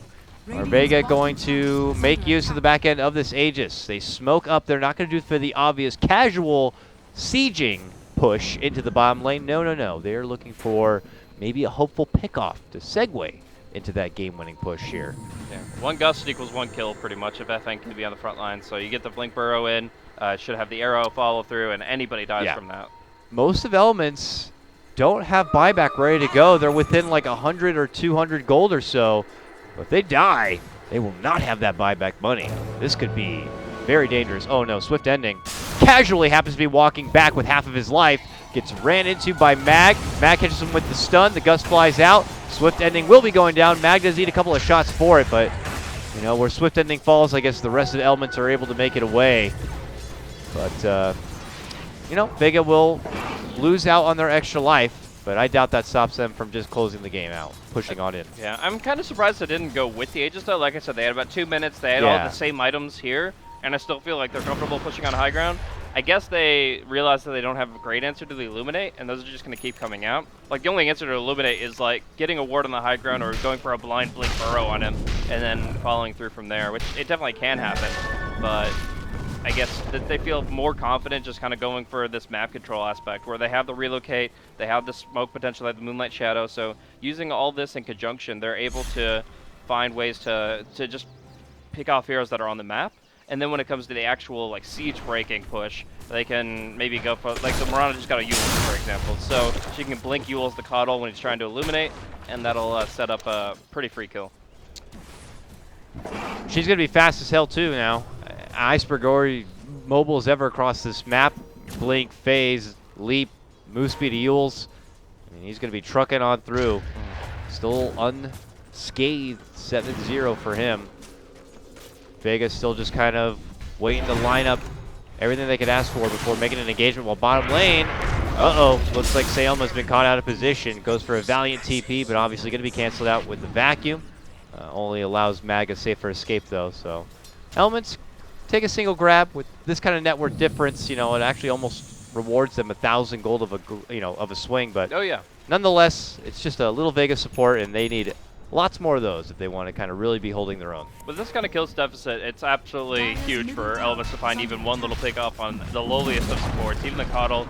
Are Vega going to make use of the back end of this Aegis? They smoke up. They're not going to do it for the obvious casual sieging push into the bottom lane. No, no, no. They're looking for maybe a hopeful pickoff to segue into that game-winning push here. Yeah. 1 gust equals 1 kill, pretty much, if FN can be on the front line. So you get the Blink Burrow in, should have the arrow follow through, and anybody dies from that. Most of Elements don't have buyback ready to go. They're within like 100 or 200 gold or so. But if they die, they will not have that buyback money. This could be very dangerous. Oh no, Swift Ending casually happens to be walking back with half of his life. Gets ran into by Mag. Mag catches him with the stun. The gust flies out. Swift Ending will be going down. Mag does eat a couple of shots for it, but you know, where Swift Ending falls, I guess the rest of the Elements are able to make it away. But you know, Vega will lose out on their extra life. But I doubt that stops them from just closing the game out, pushing on in. Yeah, I'm kind of surprised they didn't go with the Aegis, though. Like I said, they had about 2 minutes. They had all the same items here, and I still feel like they're comfortable pushing on high ground. I guess they realized that they don't have a great answer to the Illuminate, and those are just going to keep coming out. Like, the only answer to Illuminate is, like, getting a ward on the high ground or going for a blind Blink Burrow on him, and then following through from there, which it definitely can happen. But I guess that they feel more confident just kind of going for this map control aspect where they have the relocate, they have the smoke potential, they have the Moonlight Shadow. So using all this in conjunction, they're able to find ways to just pick off heroes that are on the map. And then when it comes to the actual like siege breaking push, they can maybe go for, like the Mirana just got a Eul's, for example. So she can blink Eul's the KotL when he's trying to illuminate, and that'll set up a pretty free kill. She's going to be fast as hell too now. Iceberg already mobile as ever across this map. Blink, phase, leap, move speed of Eul's. I mean, he's going to be trucking on through. Still unscathed, 7-0 for him. Vega's still just kind of waiting to line up everything they could ask for before making an engagement. While bottom lane, looks like Sayelma's been caught out of position. Goes for a valiant TP, but obviously going to be canceled out with the vacuum. Only allows Mag a safer escape though. So Elements take a single grab with this kind of network difference. You know, it actually almost rewards them 1,000 gold of a swing. But nonetheless, it's just a little Vega support, and they need lots more of those if they want to kind of really be holding their own. With this kind of kills deficit, it's absolutely huge for Elements to find even one little pick off on the lowliest of supports. Even the KotL,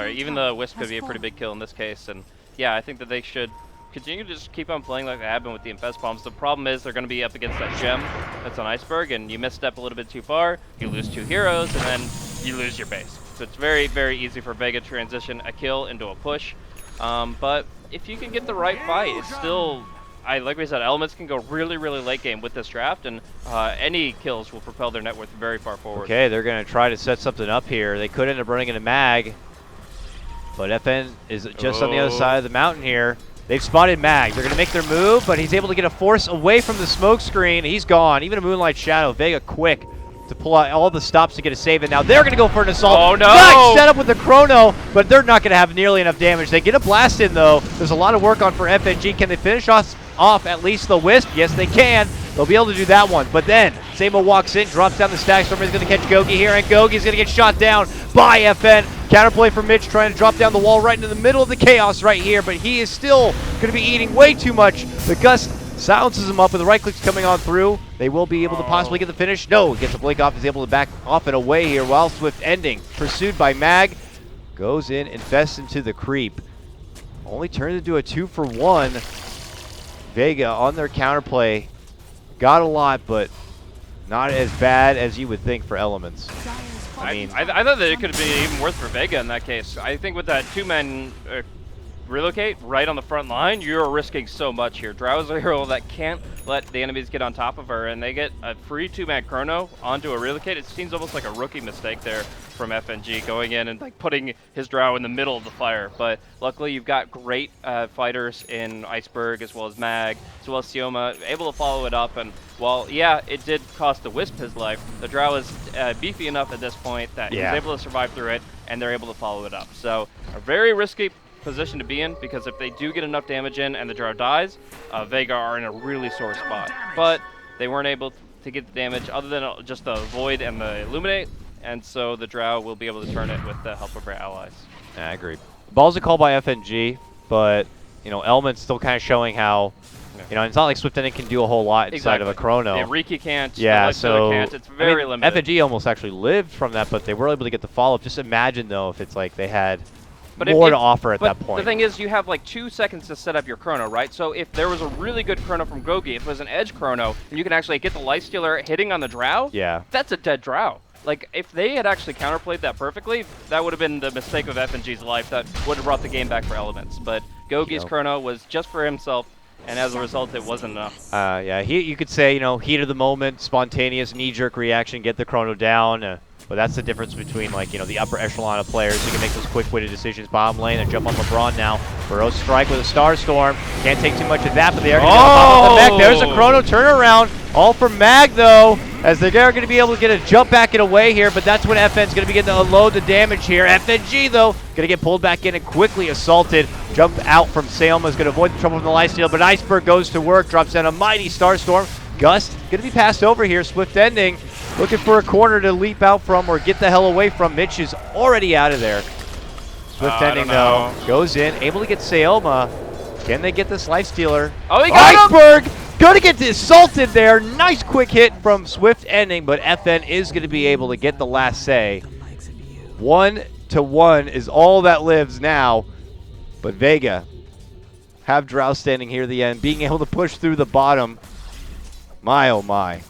even the Wisp could be a pretty big kill in this case. And yeah, I think that they should continue to just keep on playing like they have been with the Infest Bombs. The problem is they're going to be up against that gem that's on Iceberg, and you misstep a little bit too far, you lose 2 heroes, and then you lose your base. So it's very, very easy for Vega to transition a kill into a push. But if you can get the right fight, it's still, like we said, Elements can go really, really late game with this draft, and any kills will propel their net worth very far forward. Okay, they're going to try to set something up here. They could end up running into Mag, but FN is just on the other side of the mountain here. They've spotted Mag. They're going to make their move, but he's able to get a force away from the smoke screen. He's gone. Even a Moonlight Shadow. Vega quick to pull out all the stops to get a save, and now they're going to go for an assault. Oh, no! Mag set up with the Chrono, but they're not going to have nearly enough damage. They get a blast in, though. There's a lot of work on for FNG. Can they finish off at least the Wisp? Yes, they can. they'll be able to do that one. But then, Samo walks in, drops down the stack. Stormer's going to catch KotLGuy here, and KotLGuy's going to get shot down by FN. Counterplay for Mitch, trying to drop down the wall right into the middle of the chaos right here, but he is still going to be eating way too much. The Gust silences him up with the right clicks coming on through. They will be able to possibly get the finish. No, gets a blink off, is able to back off and away here while Swift ending. Pursued by Mag. Goes in, invests into the creep. Only turned into a 2-for-1. Vega on their counterplay. Got a lot, but not as bad as you would think for Elements. I mean, I thought that it could have been even worse for Vega in that case. I think with that two-man relocate right on the front line, you're risking so much here. Drow is a hero that can't let the enemies get on top of her, and they get a free two-man chrono onto a relocate. It seems almost like a rookie mistake there from FNG, going in and like putting his Drow in the middle of the fire. But luckily you've got great fighters in Iceberg as well as Mag, as well as Sioma, able to follow it up. And while, yeah, it did cost the Wisp his life, the Drow is beefy enough at this point that he's able to survive through it, and they're able to follow it up. So a very risky position to be in, because if they do get enough damage in and the Drow dies, Vega are in a really sore spot. But they weren't able to get the damage other than just the Void and the Illuminate, and so the Drow will be able to turn it with the help of their allies. Yeah, I agree. Ball's a call by FNG, but you know, Element's still kind of showing how, you know, it's not like Swift Ending can do a whole lot inside of a chrono. Yeah, Riki can't. Yeah, so can't. It's very limited. FNG almost actually lived from that, but they were able to get the follow-up. Just imagine though if it's like they had more to offer at that point. The thing is, you have like 2 seconds to set up your chrono, right? So if there was a really good chrono from KotLGuy, if it was an edge chrono, and you can actually get the Lifestealer hitting on the Drow, that's a dead Drow. Like, if they had actually counterplayed that perfectly, that would have been the mistake of FNG's life that would have brought the game back for Elements. But KotLGuy's chrono was just for himself, and as a result, it wasn't enough. Yeah, you could say, you know, heat of the moment, spontaneous knee-jerk reaction, get the chrono down. But that's the difference between, like, you know, the upper echelon of players who can make those quick-witted decisions. Bottom lane, and jump on LeBron now. Burrow strike with a Star Storm. Can't take too much of that, but they are going to pop up the back. There's a chrono turnaround. All for Mag, though, as they're going to be able to get a jump back and away here, but that's when FN's going to begin to unload the damage here. FNG, though, going to get pulled back in and quickly assaulted. Jump out from Salem is going to avoid the trouble from the lifesteal, but Iceberg goes to work, drops down a mighty Star Storm. Gust going to be passed over here. Swift Ending looking for a corner to leap out from or get the hell away from. Mitch is already out of there. Swift Ending, though, goes in, able to get Sayoma. Can they get this Lifestealer? Oh, he got Iceberg going to get assaulted there. Nice quick hit from Swift Ending, but FN is going to be able to get the last say. 1-1 is all that lives now. But Vega have Drow standing here at the end, being able to push through the bottom. My, oh my.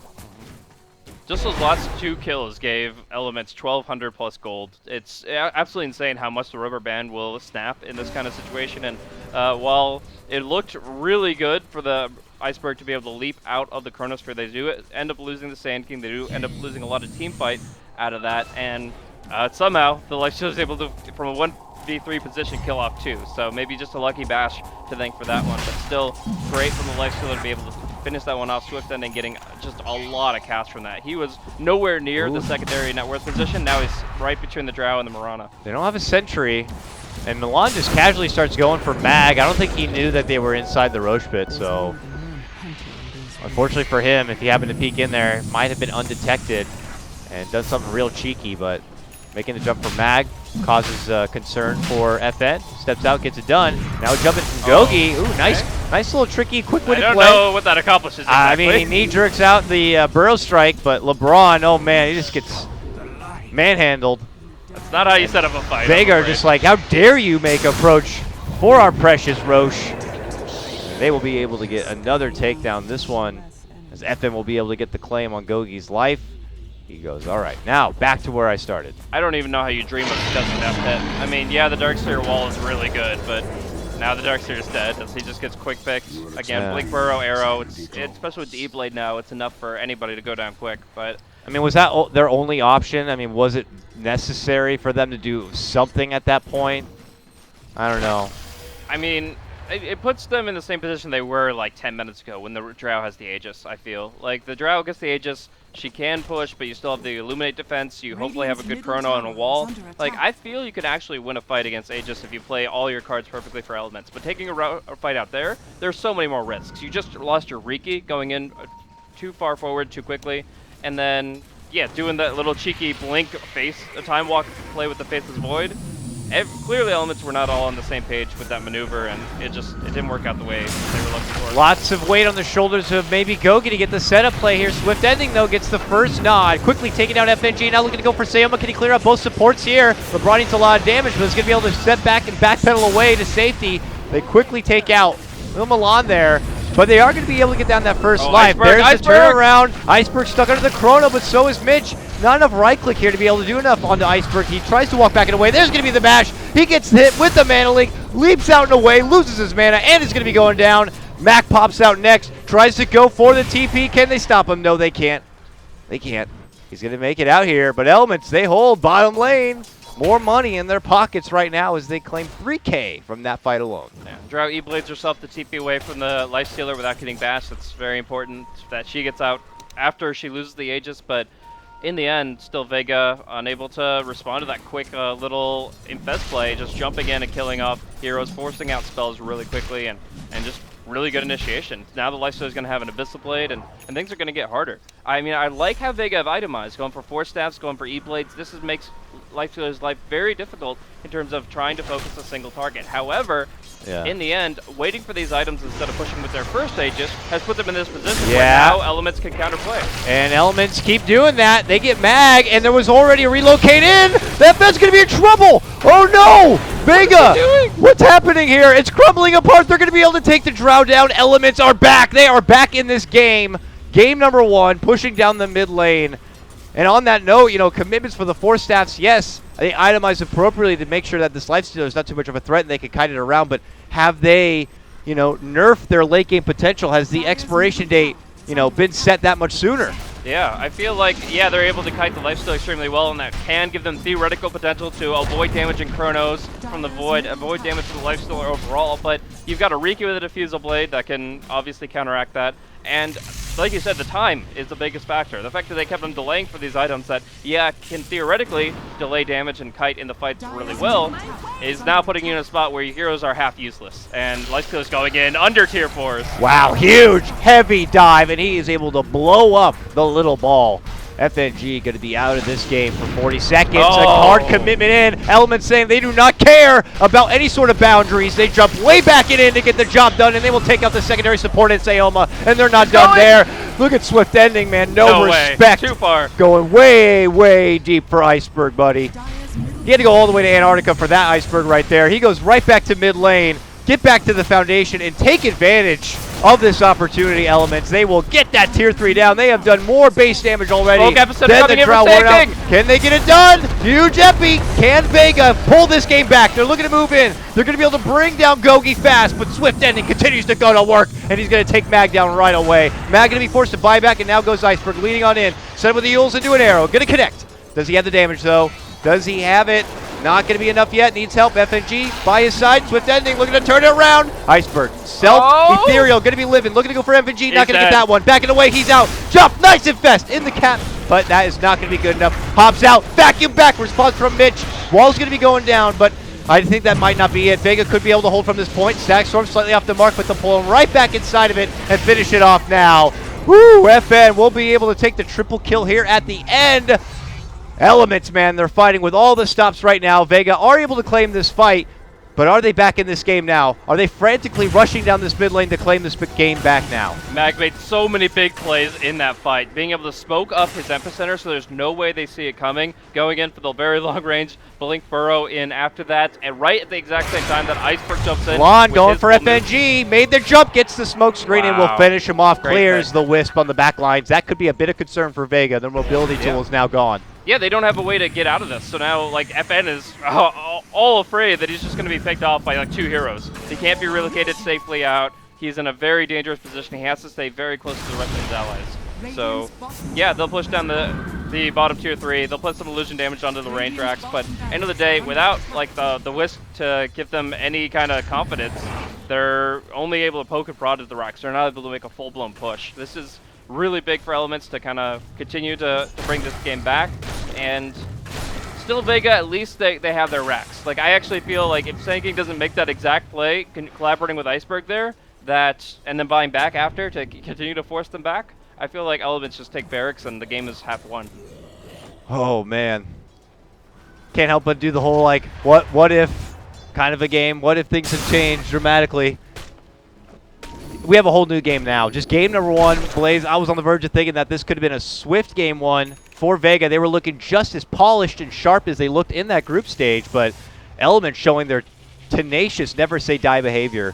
Just those last 2 kills gave Elements 1,200 plus gold. It's absolutely insane how much the rubber band will snap in this kind of situation. And while it looked really good for the Iceberg to be able to leap out of the Chronosphere, they do end up losing the Sand King. They do end up losing a lot of team fight out of that. And somehow the Lifestealer is able to, from a 1v3 position, kill off 2. So maybe just a lucky bash to thank for that one. But still great from the Lifestealer to be able to finish that one off. Swift Ending getting just a lot of cast from that. He was nowhere near the secondary net worth position. Now he's right between the Drow and the Mirana. They don't have a sentry, and Milan just casually starts going for Mag. I don't think he knew that they were inside the Roche pit, so unfortunately for him, if he happened to peek in there, might have been undetected and done something real cheeky, but making the jump for Mag causes concern for FN. Steps out, gets it done. Now jumping from KotLGuy. Ooh, nice little tricky, quick-witted play. I don't know what that accomplishes exactly. I mean, he knee-jerks out the Burrow strike, but LeBron, oh man, he just gets manhandled. That's not how you set up a fight. Vega are just like, how dare you make approach for our precious Roche. And they will be able to get another takedown. This one, as FN will be able to get the claim on KotLGuy's life. He goes, all right, now back to where I started. I don't even know how you dream of contesting that pit. I mean, yeah, the Darkseer wall is really good, but now the Darkseer is dead as he just gets quick picked. Again, Blink Burrow, Arrow, especially with the E-Blade now, it's enough for anybody to go down quick. But I mean, was that their only option? I mean, was it necessary for them to do something at that point? I don't know. I mean, it puts them in the same position they were like 10 minutes ago when the Drow has the Aegis, I feel. Like, the Drow gets the Aegis, she can push, but you still have the Illuminate defense, you hopefully have a good chrono on a wall. Like, I feel you can actually win a fight against Aegis if you play all your cards perfectly for Elements. But taking a fight out there, there's so many more risks. You just lost your Riki going in too far forward too quickly, and then yeah, doing that little cheeky blink face, a time walk play with the Faceless Void. Clearly, Elements were not all on the same page with that maneuver, and it didn't work out the way they were looking for. Lots of weight on the shoulders of maybe Gogi to get the setup play here. Swift Ending, though, gets the first nod. Quickly taking down FNG. Now looking to go for Sayoma. Can he clear up both supports here? LeBron needs a lot of damage, but he's going to be able to step back and backpedal away to safety. They quickly take out Lil Milan there, but they are going to be able to get down that first life. There's the turnaround. Iceberg stuck under the chrono, but so is Mitch. Not enough right click here to be able to do enough onto Iceberg. He tries to walk back and away. There's going to be the bash. He gets hit with the mana link, leaps out and away, loses his mana, and is going to be going down. Mac pops out next, tries to go for the TP. Can they stop him? No, they can't. They can't. He's going to make it out here, but Elements, they hold bottom lane. More money in their pockets right now as they claim 3K from that fight alone. Yeah. Drow E-blades herself to TP away from the Lifestealer without getting bashed. That's very important that she gets out after she loses the Aegis, but in the end, still Vega unable to respond to that quick little infest play, just jumping in and killing off heroes, forcing out spells really quickly, and just really good initiation. Now the Lifestealer is going to have an Abyssal Blade, and things are going to get harder. I mean, I like how Vega have itemized, going for Force Staffs, going for E-blades. This makes Lifestealer's life very difficult in terms of trying to focus a single target. However, in the end, waiting for these items instead of pushing with their first Aegis has put them in this position where now Elements can counterplay. And Elements keep doing that. They get Mag, and there was already a relocate in. That Fed's going to be in trouble. Oh no! Vega! What's happening here? It's crumbling apart. They're going to be able to take the Drow down. Elements are back. They are back in this game. Game number 1, pushing down the mid lane. And on that note, you know, commitments for the Force Staffs, yes, they itemize appropriately to make sure that this Lifestealer is not too much of a threat and they can kite it around, but have they, you know, nerfed their late game potential? Has the expiration date, you know, been set that much sooner? Yeah, I feel like, yeah, they're able to kite the Lifestealer extremely well, and that can give them theoretical potential to avoid damaging Chronos from the Void, avoid damage to the Lifestealer overall, but you've got a Riki with a Diffusal Blade that can obviously counteract that. And like you said, the time is the biggest factor. The fact that they kept them delaying for these items that, yeah, can theoretically delay damage and kite in the fights really well, is now putting you in a spot where your heroes are half useless. And Lifestealer's going in under tier 4s. Wow, huge, heavy dive, and he is able to blow up the little ball. FNG going to be out of this game for 40 seconds. A hard commitment in. Elements saying they do not care about any sort of boundaries. They jump way back in to get the job done, and they will take out the secondary support in Sayoma, and they're not done there. Look at Swift Ending, man. No respect. Too far. Going way, way deep for Iceberg, buddy. He had to go all the way to Antarctica for that Iceberg right there. He goes right back to mid lane, get back to the foundation, and take advantage of this opportunity. Elements, they will get that tier 3 down. They have done more base damage already than the Drow went out. Can they get it done? Huge epi. Can Vega pull this game back? They're looking to move in. They're going to be able to bring down Gogi fast, but Swift Ending continues to go to work, and he's going to take Mag down right away. Mag going to be forced to buy back, and now goes Iceberg leading on in. Set up with the Yules into an arrow. Going to connect. Does he have the damage, though? Does he have it? Not going to be enough yet. Needs help. FNG by his side. Swift Ending looking to turn it around. Iceberg. Ethereal. Going to be living. Looking to go for FNG. Not going to get that one. Backing away. He's out. Jump. Nice infest in the cap. But that is not going to be good enough. Hops out. Vacuum back. Response from Mitch. Wall's going to be going down, but I think that might not be it. Vega could be able to hold from this point. Stack Storm slightly off the mark, but they'll pull him right back inside of it and finish it off now. Woo! FN will be able to take the triple kill here at the end. Elements, man, they're fighting with all the stops right now. Vega are able to claim this fight, but are they back in this game now? Are they frantically rushing down this mid lane to claim this game back now? Mag made so many big plays in that fight, being able to smoke up his epicenter so there's no way they see it coming, going in for the very long range, Blink Burrow in after that, and right at the exact same time that Iceberg jumps in. Lon going for FNG, made the jump, gets the smoke screen, and will finish him off, clears the Wisp on the back lines. That could be a bit of concern for Vega. Their mobility tool is now gone. Yeah, they don't have a way to get out of this. So now, like, FN is all afraid that he's just going to be picked off by, like, 2 heroes. He can't be relocated safely out. He's in a very dangerous position. He has to stay very close to the rest of his allies. So, yeah, they'll push down the bottom tier 3. They'll put some illusion damage onto the range racks. But end of the day, without, like, the Wisp to give them any kind of confidence, they're only able to poke and prod at the racks. They're not able to make a full-blown push. This is really big for Elements to kind of continue to bring this game back. And still Vega, at least they have their racks. Like, I actually feel like if Sand doesn't make that exact play, collaborating with Iceberg there, and then buying back after to continue to force them back, I feel like Elements just take barracks and the game is half won. Oh, man. Can't help but do the whole, like, what if kind of a game. What if things have changed dramatically? We have a whole new game now. Just game number 1, Blaze. I was on the verge of thinking that this could have been a swift game 1 for Vega. They were looking just as polished and sharp as they looked in that group stage, but Elements showing their tenacious, never say die behavior.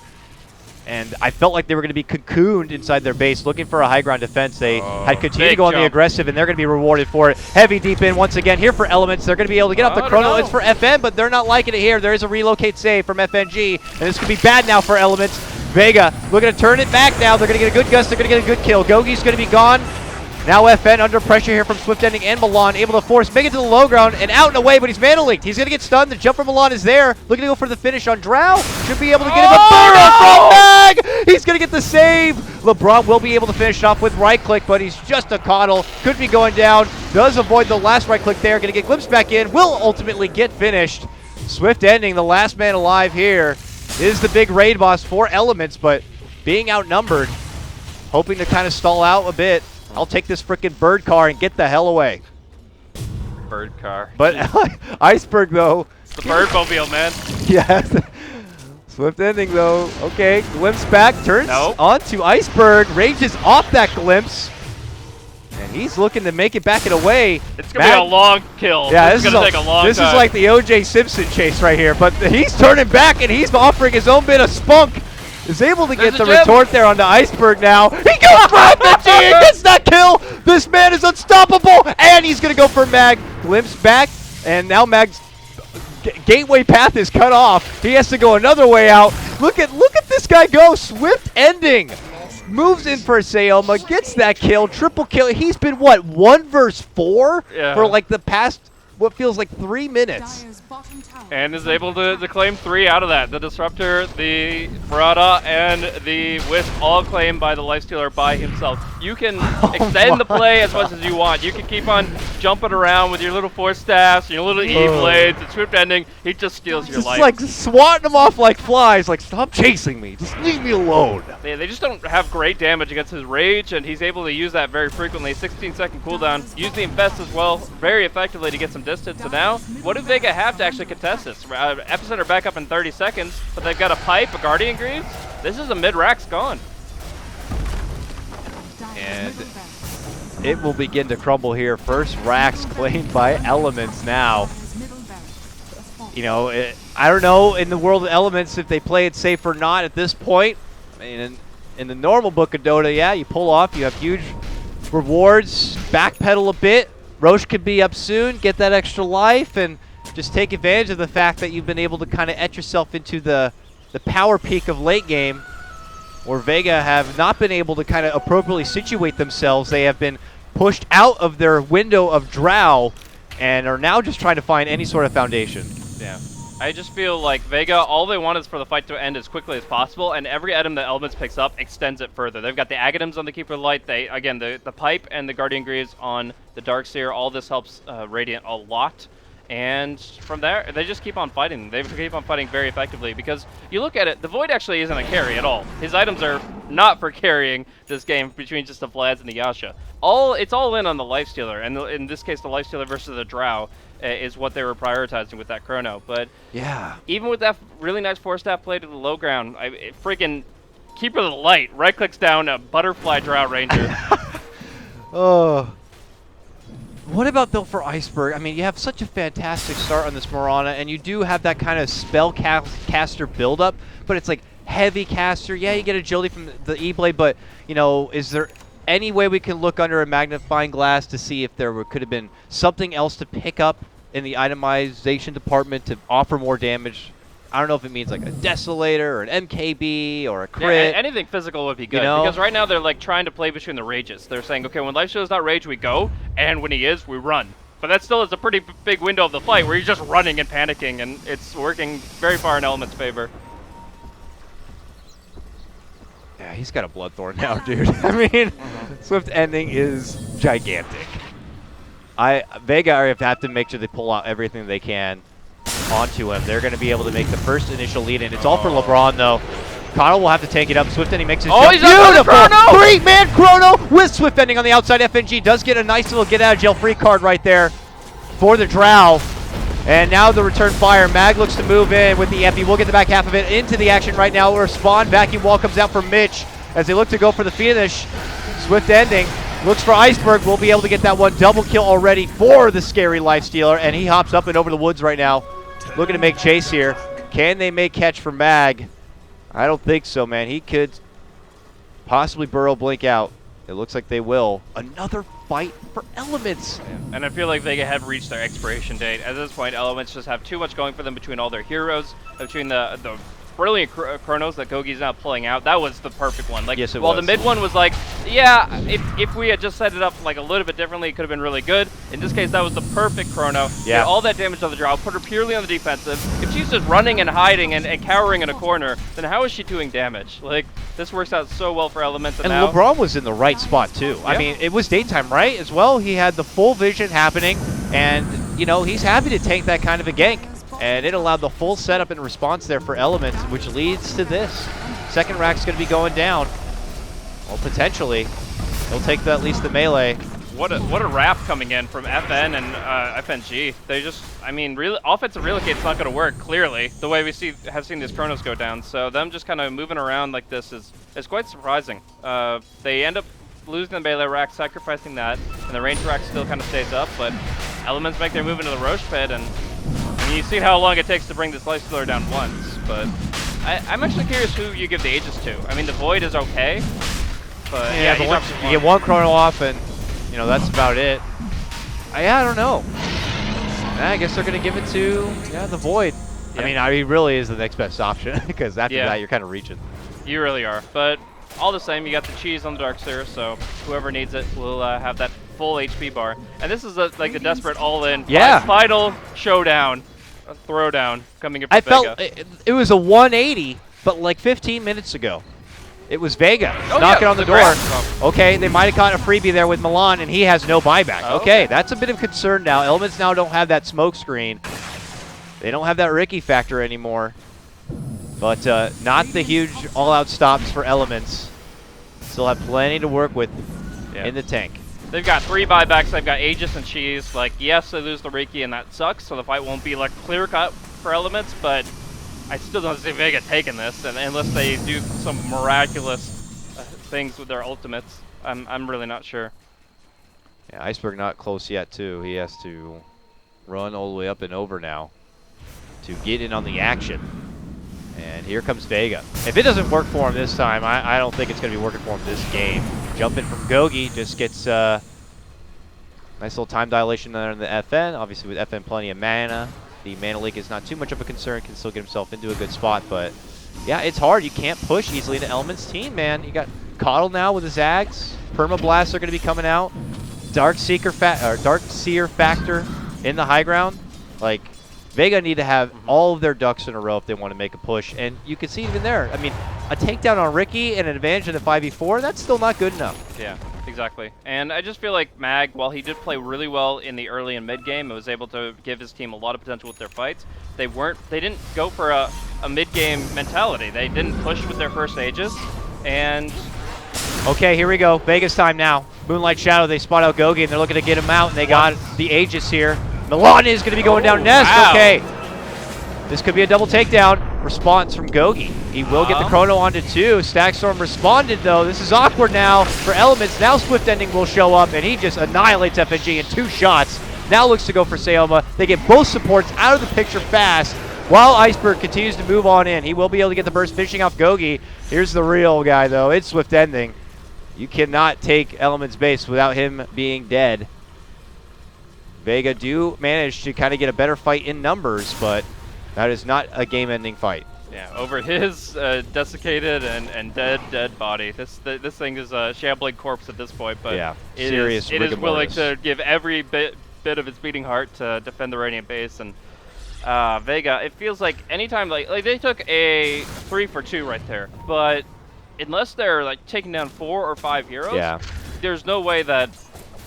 And I felt like they were going to be cocooned inside their base, looking for a high ground defense. They had continued to go on the aggressive, and they're going to be rewarded for it. Heavy deep in once again here for Elements. They're going to be able to get off the chrono. It's for FN, but they're not liking it here. There is a relocate save from FNG, and this could be bad now for Elements. Vega looking to turn it back now. They're going to get a good gust. They're going to get a good kill. Gogi's going to be gone. Now FN under pressure here from Swift Ending and Milan, able to force Vega to the low ground and out and away, but he's mana leaked. He's going to get stunned. The jump from Milan is there. Looking to go for the finish on Drow. Should be able to get him a burner from Mag. He's going to get the save. LeBron will be able to finish off with right click, but he's just a coddle. Could be going down. Does avoid the last right click there. Going to get glimpsed back in. Will ultimately get finished. Swift Ending, the last man alive here, is the big raid boss for Elements, but being outnumbered, hoping to kind of stall out a bit. I'll take this frickin' bird car and get the hell away. Bird car. But Iceberg, though. It's the Birdmobile, man. Yes. Swift Ending, though. Okay, glimpse back, turns onto Iceberg, ranges off that glimpse. And he's looking to make it back and away. It's going to be a long kill. Yeah, this is going to take a long time. This is like the O.J. Simpson chase right here. But he's turning back, and he's offering his own bit of spunk. Is able to get the retort there onto Iceberg now. He goes for FNG and gets that kill. This man is unstoppable, and he's going to go for Mag. Glimpse back, and now Mag's gateway path is cut off. He has to go another way out. Look at this guy go. Swift Ending. Moves in for Sayoma, gets that kill, triple kill. He's been, what, 1 versus 4 for like the past, what feels like 3 minutes. And is able to claim 3 out of that. The Disruptor, the Barada, and the Wisp all claimed by the Lifestealer by himself. You can extend the play as much as you want. You can keep on jumping around with your little Force Staffs, your little E-Blades, and Swift Ending. He just steals your life. Just like swatting them off like flies, like, stop chasing me. Just leave me alone. They just don't have great damage against his Rage, and he's able to use that very frequently. 16-second cooldown. Use the Infest as well very effectively to get some distance. So now, what do Vega have to actually contest this? Epicenter back up in 30 seconds, but they've got a pipe, a Guardian Greaves. This is a mid-rack's gone. And it will begin to crumble here. First racks claimed by Elements now. You know, I don't know in the world of Elements if they play it safe or not at this point. I mean, in the normal book of Dota, yeah, you pull off, you have huge rewards, backpedal a bit. Roche could be up soon, get that extra life, and just take advantage of the fact that you've been able to kind of etch yourself into the power peak of late game, where Vega have not been able to kind of appropriately situate themselves. They have been pushed out of their window of Drow and are now just trying to find any sort of foundation. Yeah. I just feel like Vega, all they want is for the fight to end as quickly as possible, and every item that Elements picks up extends it further. They've got the Agadams on the Keeper of Light, again, the Pipe and the Guardian Greaves on the Darkseer. All this helps Radiant a lot. And from there, they just keep on fighting. They keep on fighting very effectively because you look at it, the Void actually isn't a carry at all. His items are not for carrying this game between just the Vlads and the Yasha. It's all in on the Lifestealer, and in this case, the Lifestealer versus the Drow is what they were prioritizing with that Chrono. But yeah, even with that really nice 4-staff play to the low ground, freaking Keeper of the Light right-clicks down a Butterfly Drow Ranger. Oh. What about, though, for Iceberg? I mean, you have such a fantastic start on this Mirana, and you do have that kind of spell caster buildup, but it's like heavy caster. Yeah, you get agility from the E-Blade, but, you know, is there any way we can look under a magnifying glass to see if there could have been something else to pick up in the itemization department to offer more damage? I don't know if it means like a Desolator or an MKB or a crit. Yeah, anything physical would be good, because right now they're like trying to play between the rages. They're saying, okay, when Lifestealer's not rage, we go, and when he is, we run. But that still is a pretty big window of the fight where you're just running and panicking, and it's working very far in Element's favor. Yeah, he's got a Bloodthorn now, dude. I mean, Swift Ending is gigantic. Vega have to make sure they pull out everything they can onto him. They're going to be able to make the first initial lead in. It's all for LeBron, though. KotL will have to take it up. Swift Ending makes his Oh, jump. he's up with the chrono! 3-man chrono with Swift Ending on the outside. FNG does get a nice little get out of jail free card right there for the Drow. And now the return fire. Mag looks to move in with the Epi. We'll get the back half of it into the action right now. Respawn vacuum wall comes out from Mitch as they look to go for the finish. Swift Ending looks for Iceberg. We'll be able to get that one double kill already for the scary Lifestealer. And he hops up and over the woods right now. Looking to make chase here. Can they make catch for Mag? I don't think so, man. He could possibly burrow Blink out. It looks like they will. Another fight for Elements. And I feel like Vega have reached their expiration date. At this point, Elements just have too much going for them between all their heroes, between the brilliant chronos that KotLGuy's now pulling out. That was the perfect one. Like, yes, it while was. the mid one was like, yeah, if we had just set it up like a little bit differently, it could have been really good. In this case, that was the perfect chrono. Yeah. Get all that damage on the draw, put her purely on the defensive. If she's just running and hiding and cowering in a corner, then how is she doing damage? Like, this works out so well for Elements. And now LeBron was in the right spot, too. I mean, it was daytime, right, as well? He had the full vision happening, and, you know, he's happy to take that kind of a gank. And it allowed the full setup and response there for Elements, which leads to this. Second rack's going to be going down. Well, potentially. He'll take at least the melee. What a wrap coming in from FN and FNG. They just, I mean, really, offensive relocate's not going to work, clearly, the way we have seen these chronos go down. So them just kind of moving around like this is quite surprising. They end up losing the melee rack, sacrificing that, and the range rack still kind of stays up, but Elements make their move into the Roche pit, and I mean, you've seen how long it takes to bring this Lifestealer down once, but I'm actually curious who you give the Aegis to. I mean, the Void is okay, but yeah, you get one chrono off, and, you know, that's about it. I don't know. I guess they're going to give it to, the Void. Yeah. I mean, he really is the next best option, because after that, you're kind of reaching. You really are, but all the same, you got the cheese on the Darkseer, so whoever needs it will have that full HP bar. And this is like the desperate all-in final showdown, throwdown coming in from Vega. I felt it was a 180, but like 15 minutes ago. It was Vega knocking on the door. Okay, they might have caught a freebie there with Milan, and he has no buyback. Okay, that's a bit of concern now. Elements now don't have that smoke screen. They don't have that Ricky factor anymore. But not the huge all-out stops for Elements. Still have plenty to work with in the tank. They've got 3 buybacks. They've got Aegis and Cheese. Like, yes, they lose the Ricky, and that sucks, so the fight won't be like clear-cut for Elements, but I still don't see Vega taking this, and unless they do some miraculous things with their ultimates. I'm really not sure. Yeah, Iceberg not close yet, too. He has to run all the way up and over now to get in on the action. And here comes Vega. If it doesn't work for him this time, I don't think it's going to be working for him this game. Jumping from KotLGuy just gets nice little time dilation there in the FN. Obviously with FN plenty of mana. The mana leak is not too much of a concern. Can still get himself into a good spot. But yeah, it's hard. You can't push easily into Elements team, man. You got KotL now with his Zags. Permablasts are going to be coming out. Darkseer factor in the high ground. Like, Vega need to have all of their ducks in a row if they want to make a push. And you can see even there, I mean, a takedown on Ricky and an advantage in the 5v4, that's still not good enough. Yeah, exactly. And I just feel like Mag, while he did play really well in the early and mid game, and was able to give his team a lot of potential with their fights, they didn't go for a mid game mentality. They didn't push with their first Aegis, and okay, here we go. Vega's time now. Moonlight Shadow, they spot out KotLGuy, and they're looking to get him out, and they got the Aegis here. Milan is going to be going down Nest. Wow. Okay. This could be a double takedown. Response from KotLGuy. He will get the chrono onto 2. Stackstorm responded, though. This is awkward now for Elements. Now Swift Ending will show up, and he just annihilates FNG in 2 shots. Now looks to go for Sayoma. They get both supports out of the picture fast, while Iceberg continues to move on in. He will be able to get the burst finishing off KotLGuy. Here's the real guy, though. It's Swift Ending. You cannot take Elements base without him being dead. Vega do manage to kind of get a better fight in numbers, but that is not a game-ending fight. Yeah, over his desiccated and dead body. This thing is a shambling corpse at this point, but yeah, it serious is willing to give every bit of its beating heart to defend the Radiant base. And Vega, it feels like anytime like they took a 3 for 2 right there, but unless they're like taking down 4 or 5 heroes, there's no way that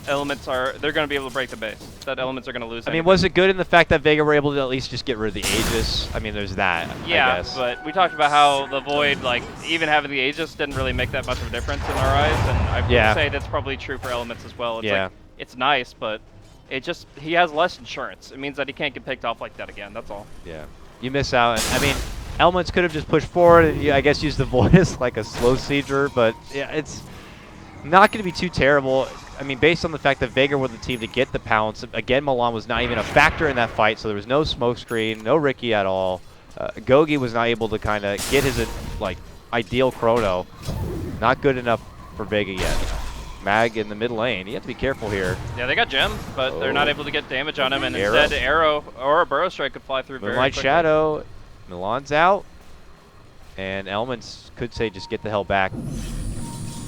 Elements they're going to be able to break the base. that Elements are going to lose. I mean, was it good in the fact that Vega were able to at least just get rid of the Aegis? I mean, there's that, Yeah, I guess. but we talked about how the Void, like, even having the Aegis didn't really make that much of a difference in our eyes, and I would say that's probably true for Elements as well. It's like, it's nice, but it just, he has less insurance. It means that he can't get picked off like that again, that's all. Yeah. You miss out. I mean, Elements could have just pushed forward and, I guess, used the Void as like a slow sieger, but yeah, it's not going to be too terrible. I mean, based on the fact that Vega were the team to get the pounce, again, Milan was not even a factor in that fight, so there was no smoke screen, no Ricky at all. KotLGuy was not able to kind of get his like ideal chrono. Not good enough for Vega yet. Mag in the mid lane. You have to be careful here. Yeah, they got Gem, but they're not able to get damage on him, and instead Arrow or a Burrow Strike could fly through very Moonlight quickly. Shadow. Milan's out. And Elements could say just get the hell back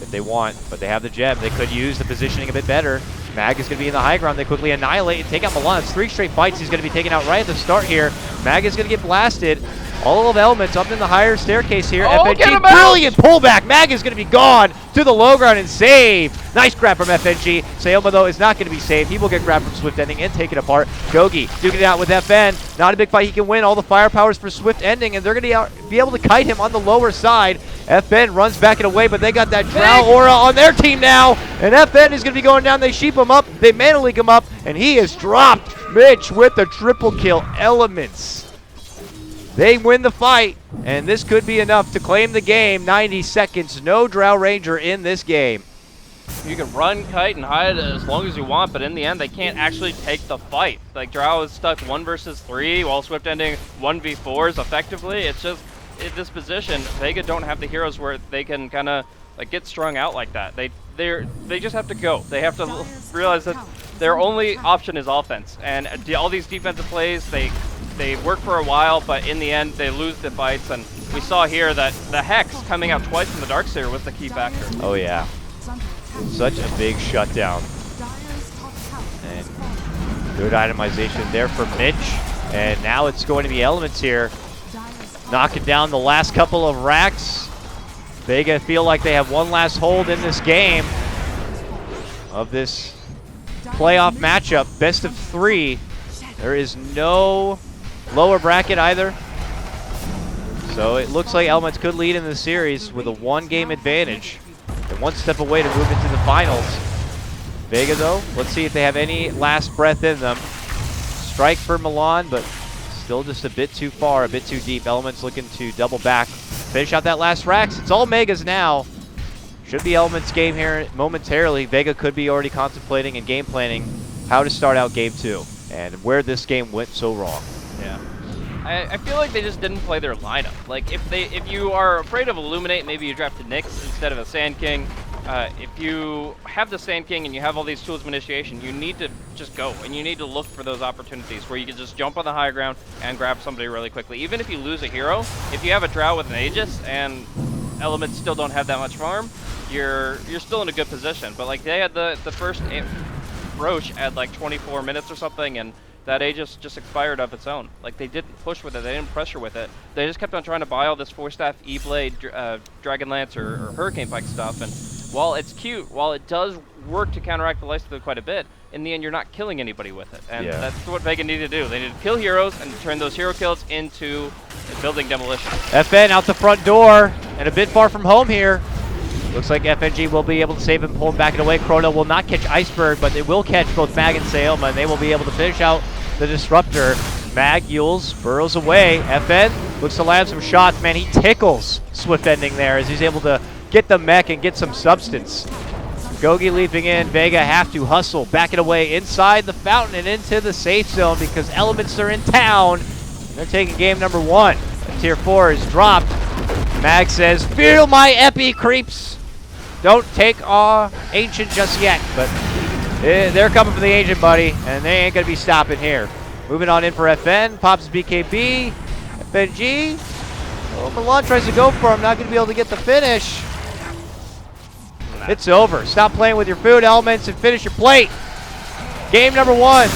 if they want, but they have the Gem. They could use the positioning a bit better. Mag is going to be in the high ground. They quickly annihilate and take out Milan. It's 3 straight fights. He's going to be taken out right at the start here. Mag is going to get blasted. All of Elements up in the higher staircase here. Oh, get him brilliant pullback. Mag is going to be gone to the low ground and saved. Nice grab from FNG. Sayoma, though, is not going to be saved. He will get grabbed from Swift Ending and taken apart. KotLGuy duking it out with FN. Not a big fight he can win. All the firepower's for Swift Ending, and they're going to be able to kite him on the lower side. FN runs back and away, but they got that Drow aura on their team now, and FN is going to be going down. They sheep him up. They mana leak him up, and he is dropped. Mitch with the triple kill. Elements. They win the fight, and this could be enough to claim the game. 90 seconds, no Drow Ranger in this game. You can run, kite, and hide as long as you want, but in the end, they can't actually take the fight. Like, Drow is stuck 1 versus 3, while Swift Ending 1v4s effectively. It's just, in this position, Vega don't have the heroes where they can kind of like get strung out like that. They just have to go. They have to realize that their only option is offense, and all these defensive plays, they work for a while, but in the end, they lose the fights. And we saw here that the Hex coming out twice from the Darkseer was the key factor. Oh yeah, such a big shutdown. And good itemization there for Mitch. And now it's going to be Elements here, knocking down the last couple of racks. Vega feel like they have one last hold in this game of this playoff matchup, best of 3. There is no lower bracket either. So it looks like Elements could lead in the series with a 1-game advantage. They're 1 step away to move into the finals. Vega, though, let's see if they have any last breath in them. Strike for Milan, but still just a bit too far, a bit too deep. Elements looking to double back, finish out that last Rax. It's all Megas now. Should be Elements' game here momentarily. Vega could be already contemplating and game planning how to start out game 2 and where this game went so wrong. Yeah. I feel like they just didn't play their lineup. Like, if you are afraid of Illuminate, maybe you drafted Nyx instead of a Sand King. If you have the Sand King and you have all these tools of initiation, you need to just go, and you need to look for those opportunities where you can just jump on the high ground and grab somebody really quickly. Even if you lose a hero, if you have a Drow with an Aegis and Elements still don't have that much farm, you're still in a good position. But like, they had the first Roche at like 24 minutes or something, and that Aegis just expired of its own. Like, they didn't push with it, they didn't pressure with it. They just kept on trying to buy all this 4-staff E-Blade, Dragon Lance, or Hurricane Pike stuff, and while it's cute, while it does work to counteract the Lifesteal quite a bit, in the end you're not killing anybody with it. And that's what Vega needed to do. They needed to kill heroes and turn those hero kills into building demolition. FN out the front door, and a bit far from home here. Looks like FNG will be able to save him, pull him back and away. Chrono will not catch Iceberg, but it will catch both Mag and Sayoma, and they will be able to finish out the Disruptor. Mag Yules burrows away. FN looks to land some shots. Man, he tickles Swift Ending there as he's able to get the mech and get some substance. KotLGuy leaping in. Vega have to hustle, back it away inside the fountain and into the safe zone because Elements are in town. They're taking game number 1. Tier 4 is dropped. Mag says, "Feel my epi, creeps." Don't take Ancient just yet, but they're coming for the Ancient, buddy, and they ain't going to be stopping here. Moving on in for FN, pops BKB, FNG. Oh, Milan tries to go for him, not going to be able to get the finish. It's over. Stop playing with your food, Elements, and finish your plate. Game number 1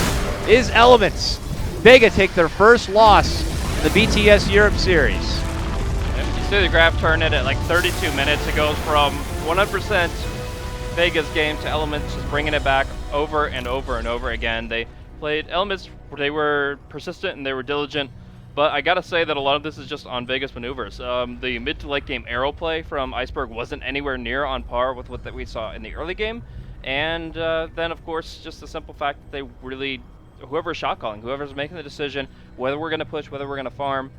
is Elements. Vega take their first loss in the BTS Europe Series. You see the graph turn it at like 32 minutes. It goes from 100% Vega's game to Elements just bringing it back over and over and over again. They played. Elements, they were persistent and they were diligent, but I gotta say that a lot of this is just on Vega's maneuvers. The mid to late game arrow play from Iceberg wasn't anywhere near on par with what that we saw in the early game, and then of course just the simple fact that they really, whoever's shot calling, whoever's making the decision, whether we're gonna push, whether we're gonna farm,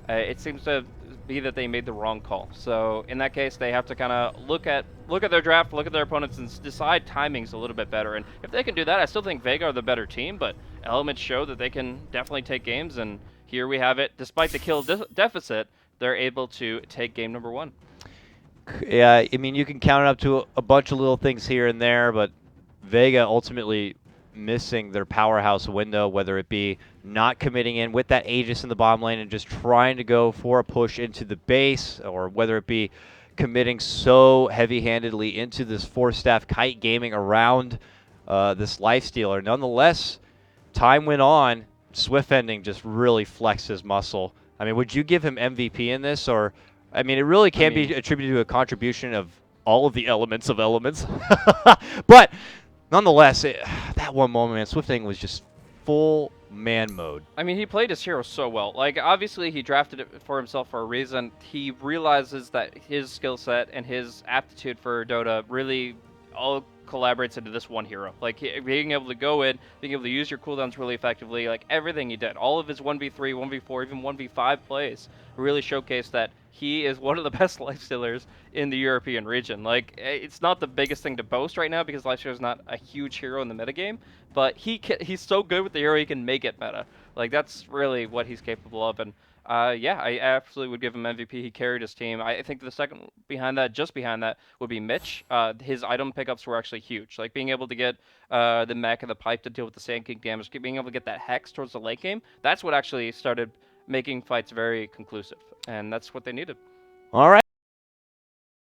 it seems to be that they made the wrong call. So in that case, they have to kind of look at their draft, look at their opponents, and decide timings a little bit better. And if they can do that, I still think Vega are the better team, but Elements show that they can definitely take games, and here we have it. Despite the kill deficit, they're able to take game number 1. Yeah, I mean, you can count it up to a bunch of little things here and there, but Vega ultimately missing their powerhouse window, whether it be not committing in with that Aegis in the bottom lane and just trying to go for a push into the base, or whether it be committing so heavy-handedly into this 4-staff kite gaming around this lifestealer. Nonetheless, time went on. Swift Ending just really flexed his muscle. I mean, would you give him MVP in this? Or, I mean, it really can be attributed to a contribution of all of the elements of elements. But nonetheless, that one moment, man, Swift Ending was just full man mode. I mean, he played his hero so well. Like, obviously, he drafted it for himself for a reason. He realizes that his skill set and his aptitude for Dota really all collaborates into this one hero. Like, being able to go in, being able to use your cooldowns really effectively, like, everything he did. All of his 1v3, 1v4, even 1v5 plays really showcased that he is one of the best lifestealers in the European region. Like, it's not the biggest thing to boast right now because lifestealer is not a huge hero in the metagame, but he's so good with the hero he can make it meta. Like, that's really what he's capable of, and yeah, I absolutely would give him MVP. He carried his team. I think the second behind that, just behind that, would be Mitch. His item pickups were actually huge. Like, being able to get the mech and the pipe to deal with the Sand King damage, being able to get that Hex towards the late game, that's what actually started making fights very conclusive, and that's what they needed. All right.